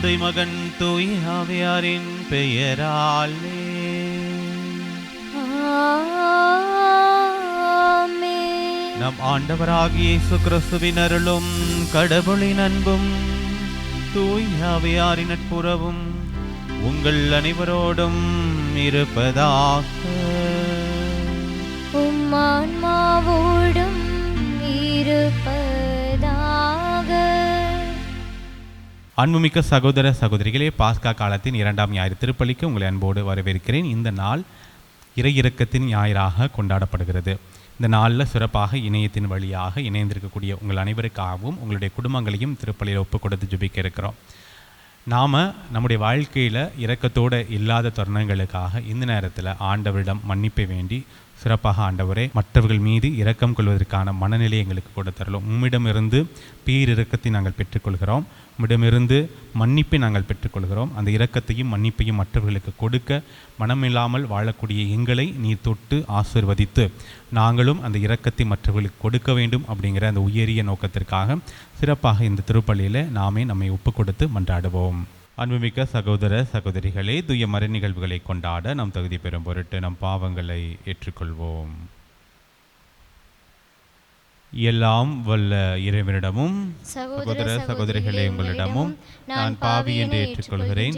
தந்தை மகன் தூய் ஆவியாரின் பெயராலே நம் ஆண்டவராகிய இயேசு கிறிஸ்துவின் அருளும் கடவுளின் அன்பும் தூய் ஆவியாரின் நட்புறவும் உங்கள் அனைவரோடும் இருப்பதாக. உம் ஆன்மாவோடும் இருப்பதாக. அன்புமிக்க சகோதர சகோதரிகளே, பாஸ்கா காலத்தின் 2ஆம் ஞாயிறு திருப்பலிக்கு உங்களை அன்போடு வரவேற்கிறேன். இந்த நாள் இறை இரக்கத்தின் ஞாயிறாக கொண்டாடப்படுகிறது. இந்த நாளில் சிறப்பாக இணையத்தின் வழியாக இணைந்திருக்கக்கூடிய உங்கள் அனைவருக்காகவும் உங்களுடைய குடும்பங்களையும் திருப்பலியில் ஒப்பு கொடுத்து ஜெபிக்க இருக்கிறோம். நாம் நம்முடைய வாழ்க்கையில் இரக்கத்தோடு இல்லாத தருணங்களுக்காக இந்த நேரத்தில் ஆண்டவரிடம் மன்னிப்பை வேண்டி சிறப்பாக ஆண்டவரே மற்றவர்கள் மீது இரக்கம் கொள்வதற்கான மனநிலை எங்களுக்கு கொடுத்தரலும். உம்மிடமிருந்து பேரிரக்கத்தை நாங்கள் பெற்றுக்கொள்கிறோம். உம்மிடமிருந்து மன்னிப்பை நாங்கள் பெற்றுக்கொள்கிறோம். அந்த இரக்கத்தையும் மன்னிப்பையும் மற்றவர்களுக்கு கொடுக்க மனமில்லாமல் வாழக்கூடிய எங்களை நீர் தொட்டு ஆசீர்வதித்து நாங்களும் அந்த இரக்கத்தை மற்றவர்களுக்கு கொடுக்க வேண்டும் அப்படிங்கிற அந்த உயரிய நோக்கத்திற்காக சிறப்பாக இந்த திருப்பலியில் நாமே நம்மை ஒப்பு கொடுத்து மன்றாடுவோம். அன்புமிக்க சகோதர சகோதரிகளே, தூய மறை நிகழ்வுகளை கொண்டாட நாம் தகுதி பெறும் பொருட்டு நம் பாவங்களை ஏற்றுக்கொள்வோம். எல்லாம் வல்ல இறைவனிடமும் சகோதர சகோதரிகளே உங்களிடமும் நான் பாவி என்று ஏற்றுக்கொள்கிறேன்.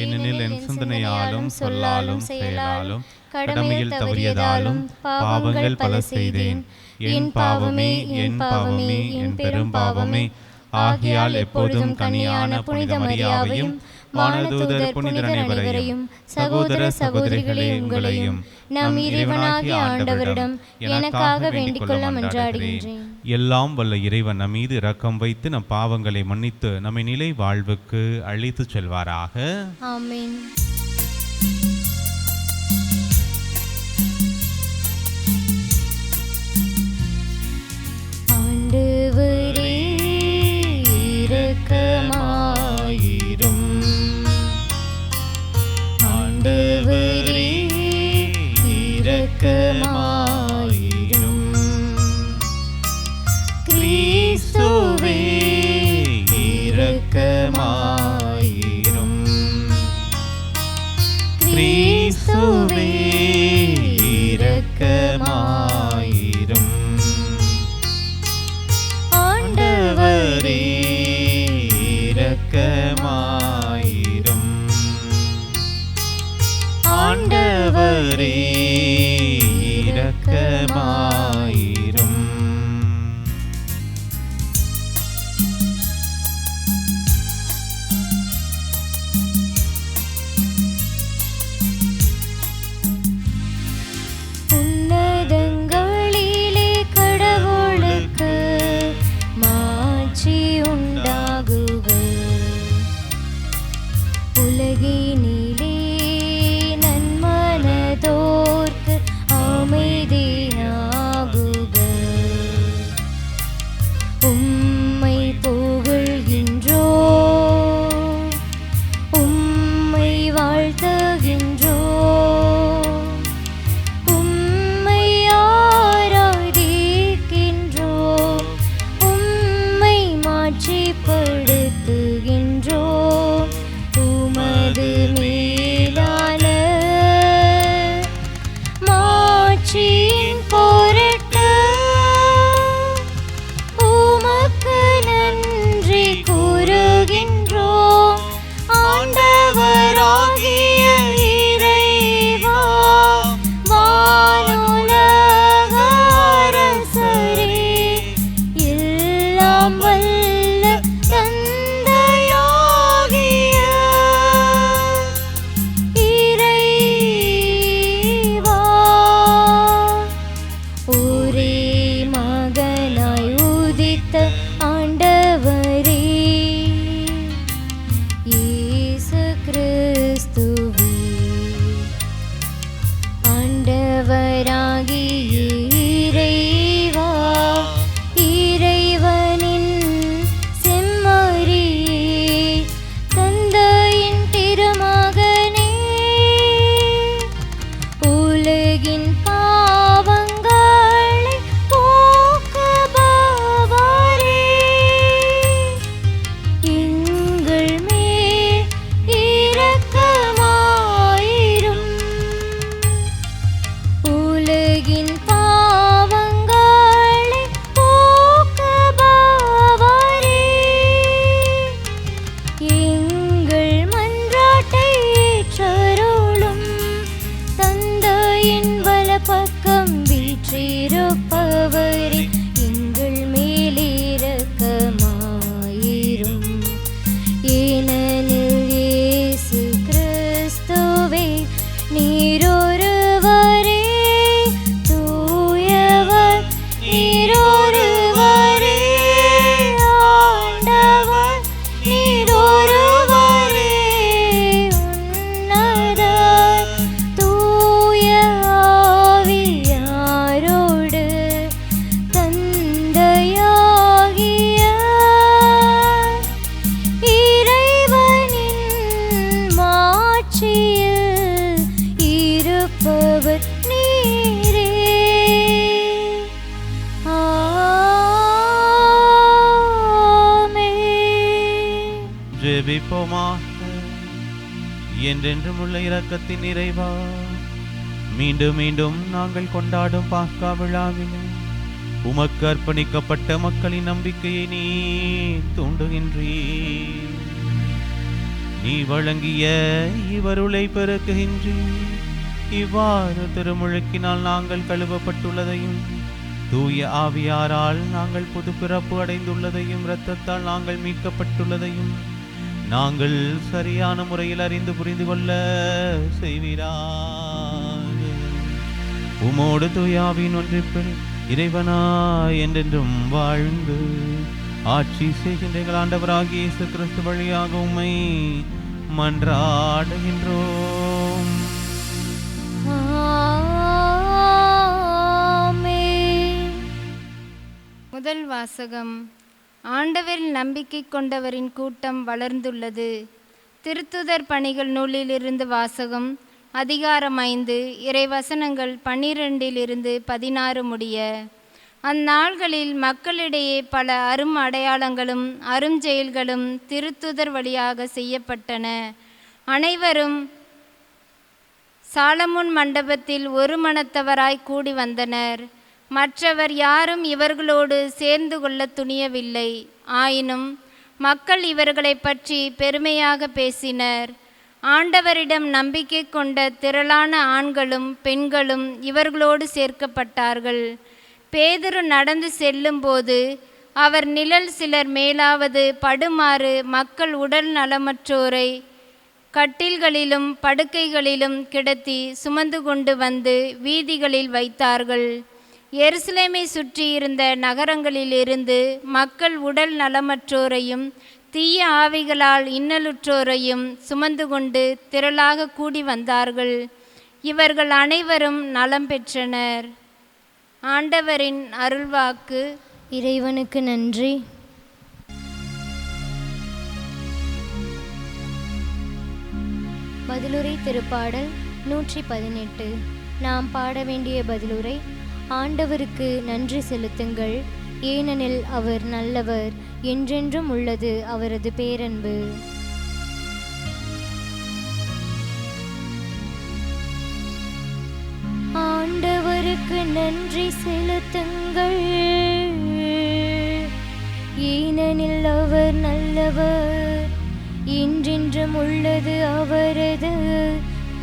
ஏனெனில் என் சிந்தனையாலும் சொல்லாலும் செயலாலும் கடமையில் தவறியதாலும் பாவங்கள் பல செய்தேன். என் பாவமே என் பாவமே என் பெரும் பாவமே. ஆகையால் எப்போதும் கனியான புனித மரியாவையும் வானதூதர் புனிதர் அனைவரையும் சகோதர சகோதரிகளே உங்களையும் நம் இறைவனாகிய ஆண்டவரிடம் எனக்காக வேண்டிக் கொள்ள மன்றாடுகின்றேன். எல்லாம் வல்ல இறைவன் நம் மீது இரக்கம் வைத்து நம் பாவங்களை மன்னித்து நம்மை நிலை வாழ்வுக்கு அழைத்து செல்வாராக. ஆமென். ஆண்டவராகிய ஆட்சியில் இருப்பவர் நீரே. ஆமென். ஜெபிப்போமாக. என்றென்றும் உள்ள இரக்கத்தின் நிறைவா, மீண்டும் மீண்டும் நாங்கள் கொண்டாடும் பாஸ்கா விழாவிலே உமக்கு அர்ப்பணிக்கப்பட்ட மக்களின் நம்பிக்கையை நீ தூண்டுகின்றீர். நீ வழங்கிய இவருளை பெருக்குகின்றீர். இவ்வாறு திருமுழுக்கினால் நாங்கள் கழுவப்பட்டுள்ளதையும், தூய ஆவியாரால் நாங்கள் புது பிறப்பு அடைந்துள்ளதையும், இரத்தத்தால் நாங்கள் மீட்கப்பட்டுள்ளதையும் நாங்கள் சரியான முறையில் அறிந்து புரிந்து கொள்ள செய்வீராக. உமோடு தூயாவின் ஒன்றிப்பில் இறைவனாய் என்றென்றும் வாழ்ந்து ஆட்சி செய்கின்ற எங்கள் ஆண்டவராகிய இயேசு கிறிஸ்து வழியாக உம்மை மன்றாடுகின்றோம். ஆமென். முதல் வாசகம். ஆண்டவரில் நம்பிக்கை கொண்டவரின் கூட்டம் வளர்ந்துள்ளது. திருத்துதர் பணிகள் நூலிலிருந்து வாசகம். அதிகாரம் 5, இறைவசனங்கள் 12 16 முடிய. அந்நாள்களில் மக்களிடையே பல அரும் அடையாளங்களும் அருஞ்செயல்களும் திருத்துதர் வழியாக செய்யப்பட்டன. அனைவரும் சாலமோன் மண்டபத்தில் ஒரு மனத்தவராய் கூடி வந்தனர். மற்றவர் யாரும் இவர்களோடு சேர்ந்து கொள்ள துணியவில்லை. ஆயினும் மக்கள் இவர்களை பற்றி பெருமையாக பேசினர். ஆண்டவரிடம் நம்பிக்கை கொண்ட திரளான ஆண்களும் பெண்களும் இவர்களோடு சேர்க்கப்பட்டார்கள். பேதுரு நடந்து செல்லும்போது அவர் நிழல் சிலர் மேலாவது படுமாறு மக்கள் உடல் நலமற்றோரை கட்டில்களிலும் படுக்கைகளிலும் கிடத்தி சுமந்து கொண்டு வந்து வீதிகளில் வைத்தார்கள். எருசலேமை சுற்றியிருந்த நகரங்களிலிருந்து மக்கள் உடல் நலமற்றோரையும் தீய ஆவிகளால் இன்னலுற்றோரையும் சுமந்து கொண்டு திரளாக கூடி வந்தார்கள். இவர்கள் அனைவரும் நலம் பெற்றனர். ஆண்டவரின் அருள்வாக்கு. இறைவனுக்கு நன்றி. பதிலுரை திருப்பாடல் 118. நாம் பாட வேண்டிய பதிலுரை. ஆண்டவருக்கு நன்றி செலுத்துங்கள், ஏனெனில் அவர் நல்லவர், என்றென்றும் உள்ளது அவரது பேரன்பு. ஆண்டவருக்கு நன்றி செலுத்துங்கள், ஏனெனில் அவர் நல்லவர், என்றென்றும் உள்ளது அவரது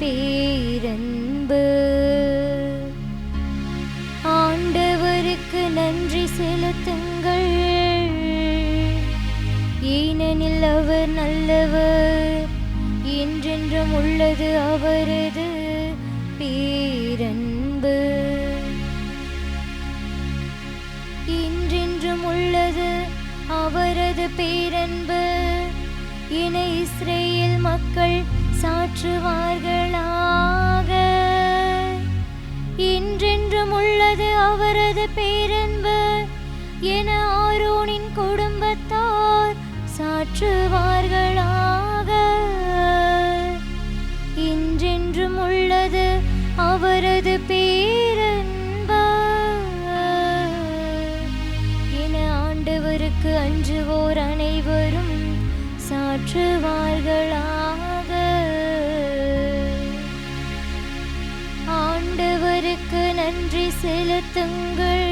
பேரன்பு. ஆண்டவருக்கு நன்றி செலுத்துங்கள், ஏனெனில் அவர் நல்லவர், என்றென்றும் உள்ளது அவரது பேரன்பு. என்றென்றும் உள்ளது அவரது பேரன்பு என இஸ்ரேல் மக்கள் சாற்றுவார்களாக. என்றென்றும் உள்ளது அவரது பேரன்பு என ஆரோனின் குடும்பத்தார் சாற்றுவார்களாக. என்றென்றும் உள்ளது அவரது பேரன்பு என ஆண்டவருக்கு அஞ்சுவோர் அனைவரும் சாற்றுவார்களாக. ஆண்டவருக்கு நன்றி செலுத்துங்கள்,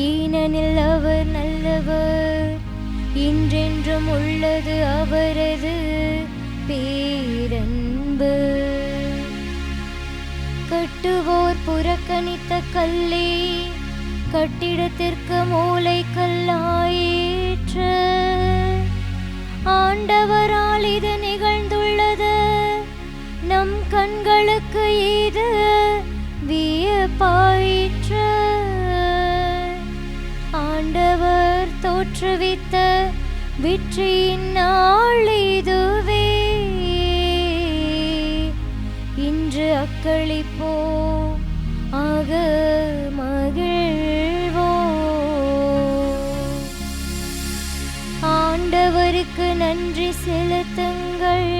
ஏனெனில் அவர் நல்லவர், என்றென்றும் உள்ளது அவரது பேரன்பு. கட்டுவோர் புறக்கணித்த கல்லே கட்டிடத்திற்கு மூலை கல்லாயிற்று. ஆண்டவரால் இது நிகழ்ந்துள்ளது, நம் கண்களுக்கு இது வியப்பாயிற்று. ஆண்டவர் தோற்றுவித்த வெற்றியின் நாள் இதுவே, இன்று அக்களிப்போ ஆக மகிழ்வோ. ஆண்டவருக்கு நன்றி செலுத்துங்கள்,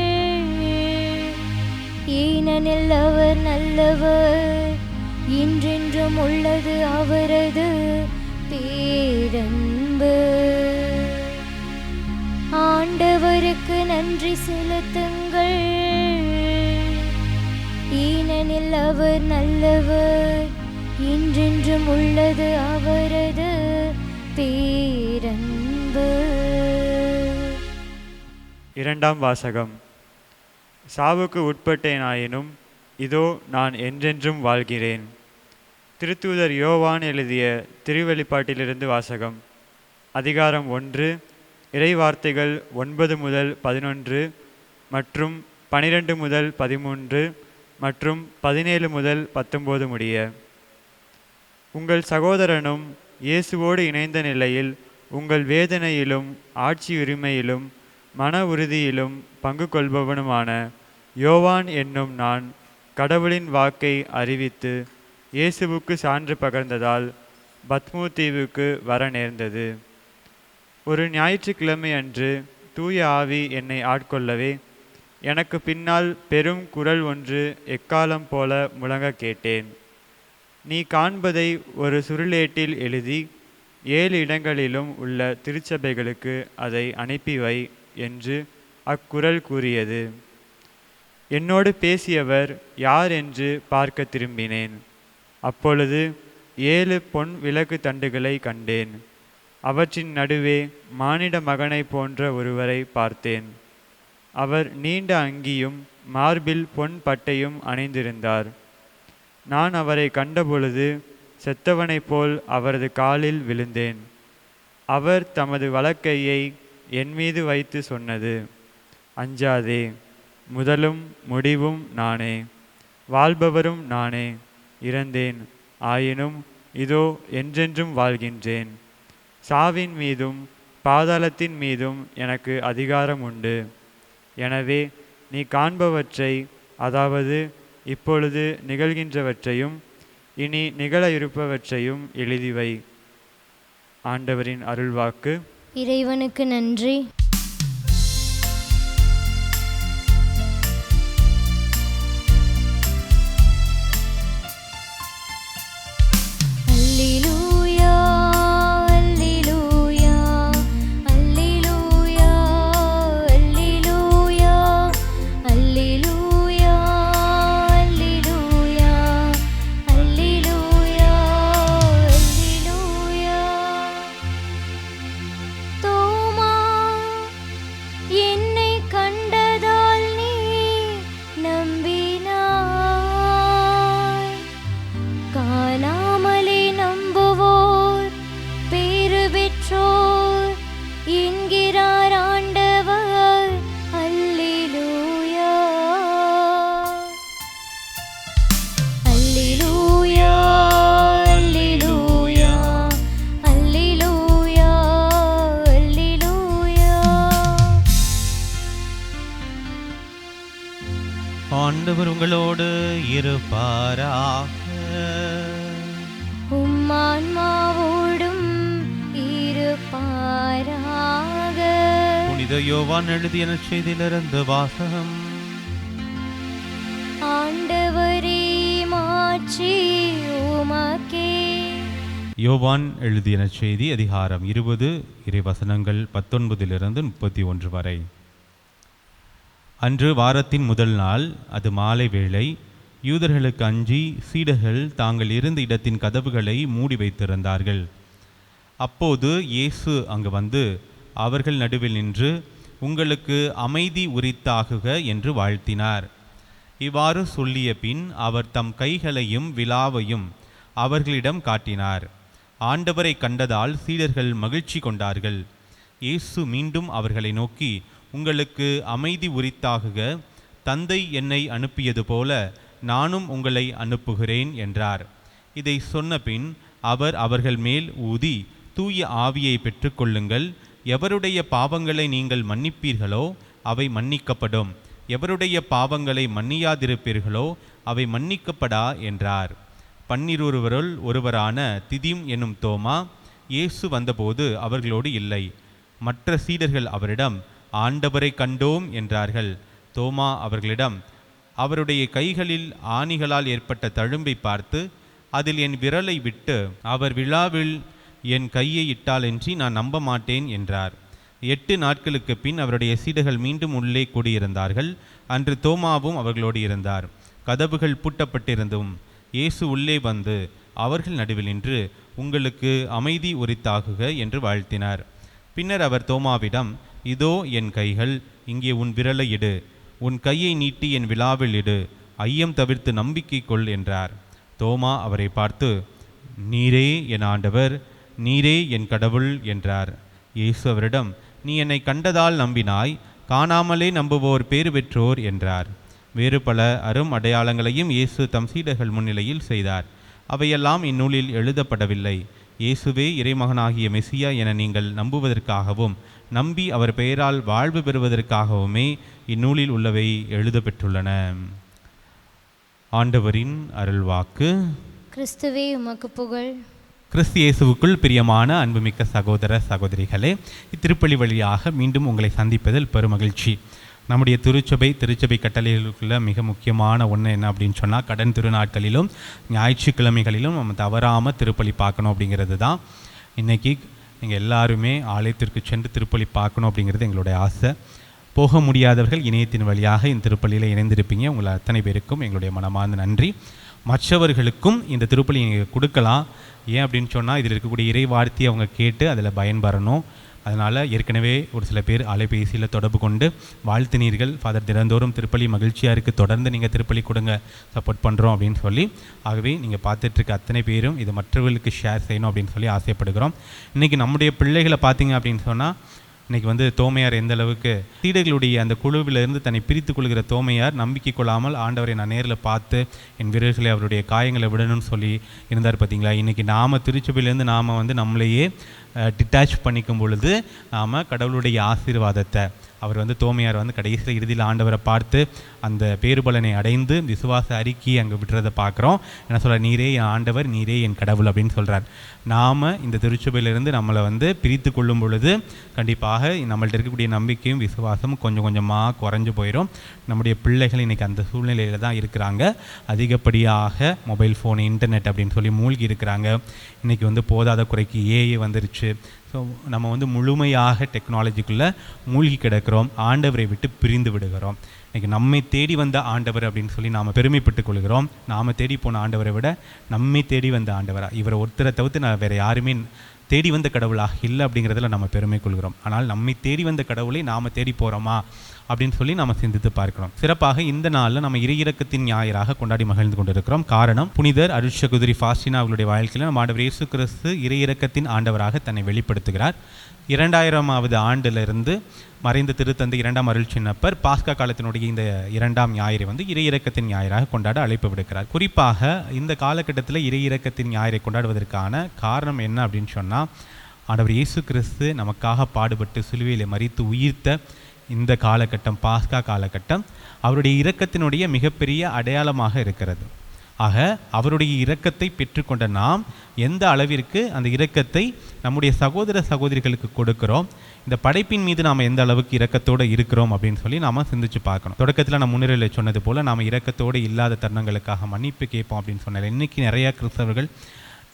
ஏனெனில் அவர் நல்லவர், இன்றென்றும் உள்ளது அவரது பேரன்பு. ஆண்டவருக்கு நன்றி செலுத்துங்கள், ஏனெனில் அவர் நல்லவர், இன்றென்றும் உள்ளது அவரது பேரன்பு. இரண்டாம் வாசகம். சாவுக்கு உட்பட்டேனாயினும் இதோ நான் என்றென்றும் வாழ்கிறேன். திருத்தூதர் யோவான் எழுதிய திருவெளிப்பாட்டிலிருந்து வாசகம். அதிகாரம் 1, இறைவார்த்தைகள் 9 முதல் 11 மற்றும் 12 முதல் 13 மற்றும் 17 முதல் 19 முடிய. உங்கள் சகோதரனும் இயேசுவோடு இணைந்த நிலையில் உங்கள் வேதனையிலும் ஆட்சி உரிமையிலும் மன உறுதியிலும் பங்கு கொள்பவனுமான யோவான் என்னும் நான் கடவுளின் வாக்கை அறிவித்து இயேசுவுக்கு சான்று பகர்ந்ததால் பத்மு தீவுக்கு வர நேர்ந்தது. ஒரு ஞாயிற்றுக்கிழமை அன்று தூய ஆவி என்னை ஆட்கொள்ளவே எனக்கு பின்னால் பெரும் குரல் ஒன்று எக்காலம் போல முழங்க கேட்டேன். நீ காண்பதை ஒரு சுருளேட்டில் எழுதி 7 இடங்களிலும் உள்ள திருச்சபைகளுக்கு அதை அனுப்பி வை என்று அக்குரல் கூறியது. என்னோடு பேசியவர் யார் என்று பார்க்க திரும்பினேன். அப்பொழுது 7 பொன் விளக்கு தண்டுகளை கண்டேன். அவற்றின் நடுவே மானிட மகனை போன்ற ஒருவரை பார்த்தேன். அவர் நீண்ட அங்கியும் மார்பில் பொன் பட்டையும் அணிந்திருந்தார். நான் அவரை கண்டபொழுது செத்தவனைப் போல் அவரது காலில் விழுந்தேன். அவர் தமது வலக்கையை என் மீது வைத்து சொன்னது, அஞ்சாதே, முதலும் முடிவும் நானே, வாழ்பவரும் நானே. இறந்தேன், ஆயினும் இதோ என்றென்றும் வாழ்கின்றேன். சாவின் மீதும் பாதாளத்தின் மீதும் எனக்கு அதிகாரம் உண்டு. எனவே நீ காண்பவற்றை, அதாவது இப்பொழுது நிகழ்கின்றவற்றையும் இனி நிகழ இருப்பவற்றையும் எழுதிவை. ஆண்டவரின் அருள்வாக்கு. இறைவனுக்கு நன்றி. அல்லேலூயா, அல்லேலூயா, அல்லேலூயா, அல்லேலூயா, அல்லேலூயா, அல்லேலூயா, அல்லேலூயா, அல்லேலூயா. தோமா, என்னை கண்டதால் நீ நம்பினாய். காணாமலே நம்புவோர் பேறு பெற்றோர் என்கிறார் ஆண்டவர். அல்லேலூயா, அல்லேலூயா, அல்லேலூயா, அல்லேலூயா, அல்லேலூயா. ஆண்டவர் உங்களோடு இருப்பாராக. உம்மான்மாவோடும் இருப்பாராக. புனித யோவான் எழுதிய நற்செய்தியிலிருந்து வாசகம். ஆண்டவரே, மாட்சி உமக்கே. யோவான் எழுதிய நற்செய்தி அதிகாரம் 20 இறைவசனங்கள் 19 31 வரை. அன்று வாரத்தின் முதல் நாள், அது மாலை வேளை. யூதர்களுக்கு அஞ்சி சீடர்கள் தாங்கள் இருந்த இடத்தின் கதவுகளை மூடி வைத்திருந்தார்கள். அப்போது இயேசு அங்கு வந்து அவர்கள் நடுவில் நின்று, உங்களுக்கு அமைதி உரித்தாகுக என்று வாழ்த்தினார். இவ்வாறு சொல்லிய பின் அவர் தம் கைகளையும் விலாவையும் அவர்களிடம் காட்டினார். ஆண்டவரை கண்டதால் சீடர்கள் மகிழ்ச்சி கொண்டார்கள். இயேசு மீண்டும் அவர்களை நோக்கி, உங்களுக்கு அமைதி உரித்தாகுக, தந்தை என்னை அனுப்பியது போல நானும் உங்களை அனுப்புகிறேன் என்றார். இதை சொன்ன பின் அவர் அவர்கள் மேல் ஊதி, தூய ஆவியை பெற்றுக்கொள்ளுங்கள். எவருடைய பாவங்களை நீங்கள் மன்னிப்பீர்களோ அவை மன்னிக்கப்படும், எவருடைய பாவங்களை மன்னியாதிருப்பீர்களோ அவை மன்னிக்கப்படா என்றார். 12 ஒருவரான திதிம் என்னும் தோமா இயேசு வந்தபோது அவர்களோடு இல்லை. மற்ற சீடர்கள் அவரிடம், ஆண்டவரை கண்டோம் என்றார்கள். தோமா அவர்களிடம், அவருடைய கைகளில் ஆணிகளால் ஏற்பட்ட தழும்பை பார்த்து, அதில் என் விரலை விட்டு அவர் விழாவில் என் கையை இட்டாலன்றி நான் நம்ப மாட்டேன் என்றார். 8 நாட்களுக்கு பின் அவருடைய சீடர்கள் மீண்டும் உள்ளே கூடியிருந்தார்கள். அன்று தோமாவும் அவர்களோடு இருந்தார். கதவுகள் பூட்டப்பட்டிருந்தும் இயேசு உள்ளே வந்து அவர்கள் நடுவில் நின்று, உங்களுக்கு அமைதி உரித்தாகுக என்று வாழ்த்தினார். பின்னர் அவர் தோமாவிடம், இதோ என் கைகள், இங்கே உன் விரலை இடு, உன் கையை நீட்டி என் விழாவில் இடு, ஐயம் தவிர்த்து நம்பிக்கை கொள் என்றார். தோமா அவரை பார்த்து, நீரே என் ஆண்டவர், நீரே என் கடவுள் என்றார். இயேசு அவரிடம், நீ என்னை கண்டதால் நம்பினாய், காணாமலே நம்புவோர் பேறு பெற்றோர் என்றார். வேறு பல அரும் அடையாளங்களையும் இயேசு தம் சீடர்கள் முன்னிலையில் செய்தார். அவையெல்லாம் இந்நூலில் எழுதப்படவில்லை. இயேசுவே இறைமகனாகிய மெசியா என நீங்கள் நம்புவதற்காகவும் நம்பி அவர் பெயரால் வாழ்வு பெறுவதற்காகவுமே இந்நூலில் உள்ளவை எழுதப்பெற்றுள்ளன. ஆண்டவரின் அருள்வாக்கு. கிறிஸ்துவே உமக்கு புகழ். கிறிஸ்து இயேசுவுக்குள் பிரியமான அன்புமிக்க சகோதர சகோதரிகளே, இத்திருப்பலி வழியாக மீண்டும் உங்களை சந்திப்பதில் பெருமகிழ்ச்சி. நம்முடைய திருச்சபை கட்டளைகளுக்குள்ள மிக முக்கியமான ஒன்று என்ன அப்படின்னு சொன்னால், கடன் திருநாட்களிலும் ஞாயிற்றுக்கிழமைகளிலும் நம்ம தவறாமல் திருப்பலி பார்க்கணும் அப்படிங்கிறது தான். இன்றைக்கி நீங்கள் எல்லாருமே ஆலயத்திற்கு சென்று திருப்பலி பார்க்கணும் அப்படிங்கிறது எங்களுடைய ஆசை. போக முடியாதவர்கள் இணையத்தின் வழியாக இந்த திருப்பலியில் இணைந்திருப்பீங்க. உங்களை அத்தனை பேருக்கும் எங்களுடைய மனமார்ந்த நன்றி. மற்றவர்களுக்கும் இந்த திருப்பலி நீங்கள் கொடுக்கலாம். ஏன் அப்படின்னு சொன்னால், இதில் இருக்கக்கூடிய இறை வார்த்தையை அவங்க கேட்டு அதில் பயன்பெறணும். அதனால் ஏற்கனவே ஒரு சில பேர் அலைபேசியில் தொடர்பு கொண்டு வாழ்த்தினீர்கள். ஃபாதர் தினந்தோறும் திருப்பலி மகிழ்ச்சியாக இருக்குது, தொடர்ந்து நீங்கள் திருப்பலி கொடுங்க, சப்போர்ட் பண்ணுறோம் அப்படின்னு சொல்லி. ஆகவே நீங்கள் பார்த்துட்ருக்க அத்தனை பேரும் இதை மற்றவர்களுக்கு ஷேர் செய்யணும் அப்படின்னு சொல்லி ஆசைப்படுகிறோம். இன்றைக்கி நம்முடைய பிள்ளைகளை பார்த்தீங்க அப்படின்னு சொன்னால், இன்றைக்கி தோமையார் எந்த அளவுக்கு சீடர்களுடைய அந்த குழுவிலிருந்து தன்னை பிரித்து கொள்கிற தோமையார் நம்பிக்கை கொள்ளாமல் ஆண்டவரை நான் நேரில் பார்த்து என் வீரர்களை அவருடைய காயங்களை விடணும்னு சொல்லி இருந்தார். பார்த்தீங்களா, இன்றைக்கி நாம் திருச்சபையிலேருந்து நாம் நம்மளையே டிட்டாச் பண்ணிக்கும் பொழுது நாம் கடவுளுடைய ஆசீர்வாதத்தை அவர் தோமையார் கடைசியில் இறுதியில் ஆண்டவரை பார்த்து அந்த பேறுபலனை அடைந்து விசுவாச அறிக்கையை அங்கே விட்டுறதை பார்க்குறோம். என்ன சொல்ற, நீரே என் ஆண்டவர், நீரே என் கடவுள் அப்படின்னு சொல்கிறார். நாம் இந்த திருச்சபையிலிருந்து நம்மளை பிரித்து கொள்ளும் பொழுது கண்டிப்பாக நம்மள்ட்ட இருக்கக்கூடிய நம்பிக்கையும் விசுவாசமும் கொஞ்சம் கொஞ்சமாக குறைஞ்சு போயிடும். நம்முடைய பிள்ளைகள் இன்றைக்கி அந்த சூழ்நிலையில் தான் இருக்கிறாங்க. அதிகப்படியாக மொபைல் ஃபோன், இன்டர்நெட் அப்படின்னு சொல்லி மூழ்கி இருக்கிறாங்க. இன்றைக்கி போதாத குறைக்கு ஏஐ வந்துருச்சு. ஸோ நம்ம முழுமையாக டெக்னாலஜிக்குள்ளே மூழ்கி கிடக்கிறோம். ஆண்டவரை விட்டு பிரிந்து விடுகிறோம். இன்றைக்கி நம்மை தேடி வந்த ஆண்டவர் அப்படின்னு சொல்லி நாம் பெருமைப்பட்டு கொள்கிறோம். நாம் தேடி போன ஆண்டவரை விட நம்மை தேடி வந்த ஆண்டவராக, இவரை ஒருத்தரை தவிர்த்து நான் வேறு யாருமே தேடி வந்த கடவுளாக இல்லை அப்படிங்கிறதுல நம்ம பெருமை கொள்கிறோம். ஆனால் நம்மை தேடி வந்த கடவுளை நாம் தேடி போகிறோமா அப்படின்னு சொல்லி நம்ம சிந்தித்து பார்க்கிறோம். சிறப்பாக இந்த நாளில் நம்ம இறையிறக்கத்தின் ஞாயிறாக கொண்டாடி மகிழ்ந்து கொண்டிருக்கிறோம். காரணம், புனிதர் அருட்சகோதரி ஃபாஸ்டினா அவர்களுடைய வாழ்க்கையில் நம்ம ஆண்டவர் இயேசு கிறிஸ்து இறையிறக்கத்தின் ஆண்டவராக தன்னை வெளிப்படுத்துகிறார். 2000ஆவது ஆண்டிலிருந்து மறைந்த திருத்தந்தை 2ஆம் அருள் சின்னப்பர் பாஸ்கா காலத்தினுடைய இந்த 2ஆம் ஞாயிறை இறையிறக்கத்தின் ஞாயிறாக கொண்டாட அழைப்பு விடுக்கிறார். குறிப்பாக இந்த காலகட்டத்தில் இறையிறக்கத்தின் ஞாயிறை கொண்டாடுவதற்கான காரணம் என்ன அப்படின்னு சொன்னால், ஆண்டவர் இயேசு கிறிஸ்து நமக்காக பாடுபட்டு சிலுவையில் மரித்து உயிர்த்த இந்த காலகட்டம், பாஸ்கா காலகட்டம் அவருடைய இரக்கத்தினுடைய மிகப்பெரிய அடையாளமாக இருக்கிறது. ஆக அவருடைய இரக்கத்தை பெற்றுக்கொண்ட நாம் எந்த அளவிற்கு அந்த இரக்கத்தை நம்முடைய சகோதர சகோதரிகளுக்கு கொடுக்கிறோம், இந்த படைப்பின் மீது நாம் எந்த அளவுக்கு இரக்கத்தோடு இருக்கிறோம் அப்படின்னு சொல்லி நாம் சிந்திச்சு பார்க்கணும். தொடக்கத்தில் நான் முன்னிலையில் சொன்னது போல் நாம் இரக்கத்தோடு இல்லாத தருணங்களுக்காக மன்னிப்பு கேட்போம் அப்படின்னு சொன்னார். இன்றைக்கி நிறையா கிறிஸ்தவர்கள்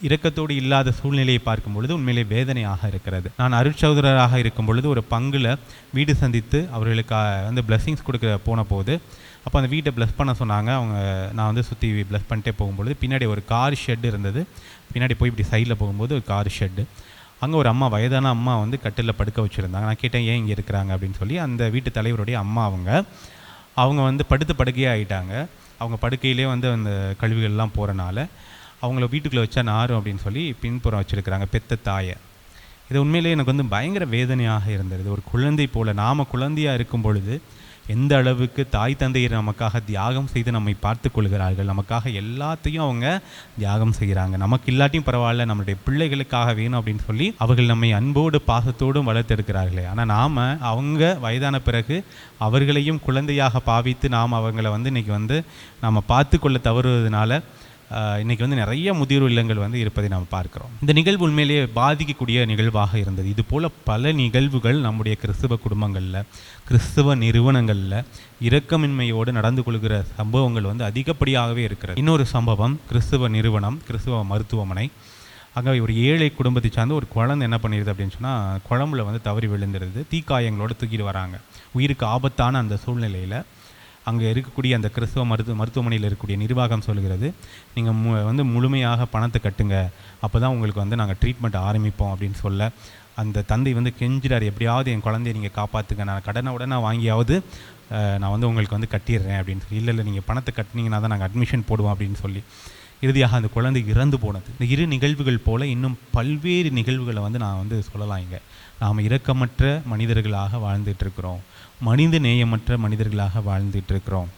இரக்கத்தோடு இல்லாத சூழ்நிலையை பார்க்கும் பொழுது உண்மையிலே வேதனையாக இருக்கிறது. நான் அருட்சகோதரராக இருக்கும் பொழுது ஒரு பங்கில் வீடு சந்தித்து அவர்களுக்கு பிளெஸ்ஸிங்ஸ் கொடுக்க போன போது, அப்போ அந்த வீட்டை ப்ளஸ் பண்ண சொன்னாங்க. நான் சுற்றி ப்ளஸ் பண்ணிட்டே போகும்பொழுது பின்னாடி ஒரு கார் ஷெட் இருந்தது. பின்னாடி போய் இப்படி சைடில் போகும்போது ஒரு கார் ஷெட்டு, அங்கே ஒரு அம்மா, வயதான அம்மா கட்டிலில் படுக்க வச்சுருந்தாங்க. நான் கேட்டேன் ஏன் இங்கே இருக்கிறாங்க அப்படின்னு சொல்லி. அந்த வீட்டு தலைவருடைய அம்மா அவங்க படுத்து படுக்கையே ஆகிட்டாங்க. அவங்க படுக்கையிலே அந்த கழிவுகள்லாம் போகிறனால அவங்கள வீட்டுக்குள்ளே வச்சா நாரும் அப்படின்னு சொல்லி பின்புறம் வச்சுருக்கிறாங்க பெத்த தாயை. இது உண்மையிலே எனக்கு பயங்கர வேதனையாக இருந்தது. ஒரு குழந்தை போல் நாம் குழந்தையாக இருக்கும் பொழுது எந்த அளவுக்கு தாய் தந்தையர் நமக்காக தியாகம் செய்து நம்மை பார்த்து கொள்கிறார்கள். நமக்காக எல்லாத்தையும் அவங்க தியாகம் செய்கிறாங்க. நமக்கு இல்லாட்டியும் பரவாயில்ல, நம்மளுடைய பிள்ளைகளுக்காக வேணும் அப்படின்னு சொல்லி அவர்கள் நம்மை அன்போடு பாசத்தோடும் வளர்த்தெடுக்கிறார்களே. ஆனால் நாம் அவங்க வயதான பிறகு அவர்களையும் குழந்தையாக பாவித்து நாம் அவங்கள இன்றைக்கி நாம் பார்த்து கொள்ள தவறுவதனால இன்றைக்கி வந்து நிறைய முதியோர் இல்லங்கள் வந்து இருப்பதை நாம் பார்க்குறோம். இந்த நிகழ்வு உண்மையிலேயே பாதிக்கக்கூடிய நிகழ்வாக இருந்தது. இதுபோல் பல நிகழ்வுகள் நம்முடைய கிறிஸ்தவ குடும்பங்களில், கிறிஸ்தவ நிறுவனங்களில் இரக்கமின்மையோடு நடந்து கொள்கிற சம்பவங்கள் வந்து அதிகப்படியாகவே இருக்கிறது. இன்னொரு சம்பவம், கிறிஸ்தவ நிறுவனம், கிறிஸ்தவ மருத்துவமனை. அங்கே ஒரு ஏழை குடும்பத்தை சார்ந்து ஒரு குழந்தை என்ன பண்ணிடுது அப்படின்னு சொன்னால், குழம்புல வந்து தவறி விழுந்துருது. தீக்காயங்களோடு தூக்கிட்டு வராங்க. உயிருக்கு ஆபத்தான அந்த சூழ்நிலையில் அங்கே இருக்கக்கூடிய அந்த கிறிஸ்தவ மருத்துவமனையில் இருக்கக்கூடிய நிர்வாகம் சொல்கிறது, நீங்கள் வந்து முழுமையாக பணத்தை கட்டுங்க, அப்போ தான் உங்களுக்கு வந்து நாங்கள் ட்ரீட்மெண்ட் ஆரம்பிப்போம் அப்படின்னு சொல்ல, அந்த தந்தை வந்து கெஞ்சிடார், எப்படியாவது என் குழந்தைய நீங்கள் காப்பாற்றுங்க, நான் கடனை உடனே வாங்கியாவது நான் வந்து உங்களுக்கு வந்து கட்டிடுறேன் அப்படின்னு சொல்லி. இல்லை நீங்கள் பணத்தை கட்டினீங்கன்னா தான் நாங்கள் அட்மிஷன் போடுவோம் அப்படின்னு சொல்லி இறுதியாக அந்த குழந்தை இறந்து போனது. இந்த இரு நிகழ்வுகள் போல் இன்னும் பல்வேறு நிகழ்வுகளை வந்து நான் வந்து சொல்லலாம். இங்கே நாம் இரக்கமற்ற மனிதர்களாக வாழ்ந்துட்டுருக்கிறோம், மனித நேயமற்ற மனிதர்களாக வாழ்ந்துட்டுருக்கிறோம்.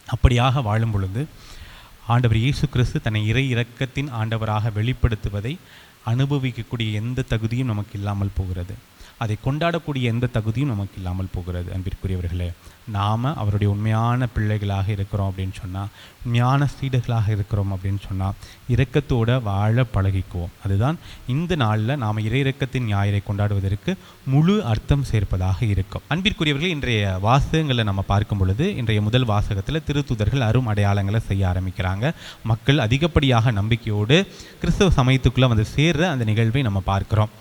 அப்படியாக வாழும் பொழுது ஆண்டவர் இயேசு கிறிஸ்து தன்னை இரக்கத்தின் ஆண்டவராக வெளிப்படுத்துவதை அனுபவிக்கக்கூடிய எந்த தகுதியும் நமக்கு இல்லாமல் போகிறது. அதை கொண்டாடக்கூடிய எந்த தகுதியும் நமக்கு இல்லாமல் போகிறது. அன்பிற்குரியவர்களே, நாம் அவருடைய உண்மையான பிள்ளைகளாக இருக்கிறோம் அப்படின்னு சொன்னால், உண்மையான சீடர்களாக இருக்கிறோம் அப்படின்னு சொன்னால், இரக்கத்தோடு வாழ பழகிக்குவோம். அதுதான் இந்த நாளில் நாம் இரக்கத்தின் ஞாயிறை கொண்டாடுவதற்கு முழு அர்த்தம் சேர்ப்பதாக இருக்கும். அன்பிற்குரியவர்களே, இன்றைய வாசகங்களை நம்ம பார்க்கும் பொழுது, இன்றைய முதல் வாசகத்தில் திருத்தூதர்கள் அரும் அடையாளங்களை செய்ய ஆரம்பிக்கிறாங்க. மக்கள் அதிகப்படியாக நம்பிக்கையோடு கிறிஸ்தவ சமயத்துக்குள்ளே வந்து சேர்ற அந்த நிகழ்வை நம்ம பார்க்குறோம்.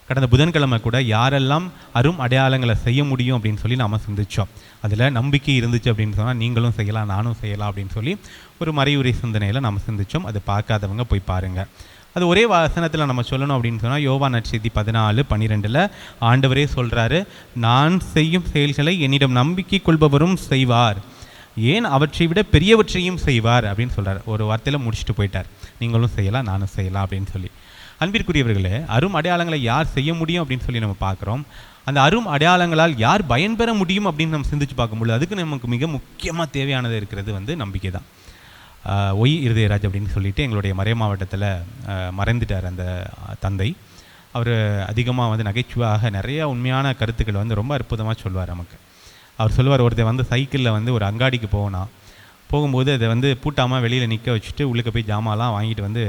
கடந்த புதன்கிழமை கூட யாரெல்லாம் அரும் அடையாளங்களை செய்ய முடியும் அப்படின்னு சொல்லி நாம் சிந்தித்தோம். அதில் நம்பிக்கை இருந்துச்சு அப்படின்னு சொன்னால் நீங்களும் செய்யலாம், நானும் செய்யலாம் அப்படின்னு சொல்லி ஒரு மறையுரை சிந்தனையில் நம்ம சிந்தித்தோம். அது பார்க்காதவங்க போய் பாருங்கள். அது ஒரே வசனத்தில் நம்ம சொல்லணும் அப்படின்னு சொன்னால், யோவான் நற்செய்தி 14:12 ஆண்டவரே சொல்கிறாரு, நான் செய்யும் செயல்களை என்னிடம் நம்பிக்கை கொள்பவரும் செய்வார், ஏன் அவற்றை விட பெரியவற்றையும் செய்வார் அப்படின்னு சொல்கிறார். ஒரு வார்த்தையில் முடிச்சுட்டு போயிட்டார், நீங்களும் செய்யலாம், நானும் செய்யலாம் அப்படின்னு சொல்லி. அன்பிற்குரியவர்களே, அரும் அடையாளங்களை யார் செய்ய முடியும் அப்படின்னு சொல்லி நம்ம பார்க்குறோம். அந்த அரும் அடையாளங்களால் யார் பயன்பெற முடியும் அப்படின்னு நம்ம சிந்திச்சு பார்க்கும்போது, அதுக்கு நமக்கு மிக முக்கியமாக தேவையானது இருக்கிறது வந்து நம்பிக்கை தான். ஒய் இருதயராஜ் அப்படின்னு சொல்லிட்டு எங்களுடைய மறை மாவட்டத்தில் மறைந்துட்டார் அந்த தந்தை. அவர் அதிகமாக வந்து நகைச்சுவாக நிறைய உண்மையான கருத்துக்கள் வந்து ரொம்ப அற்புதமாக சொல்வார் நமக்கு. அவர் சொல்லுவார், ஒருத்தர் வந்து சைக்கிளில் வந்து ஒரு அங்காடிக்கு போகும்போது அதை வந்து பூட்டாமல் வெளியில் நிற்க வச்சுட்டு உள்ளுக்க போய் ஜாமான்லாம் வாங்கிட்டு வந்து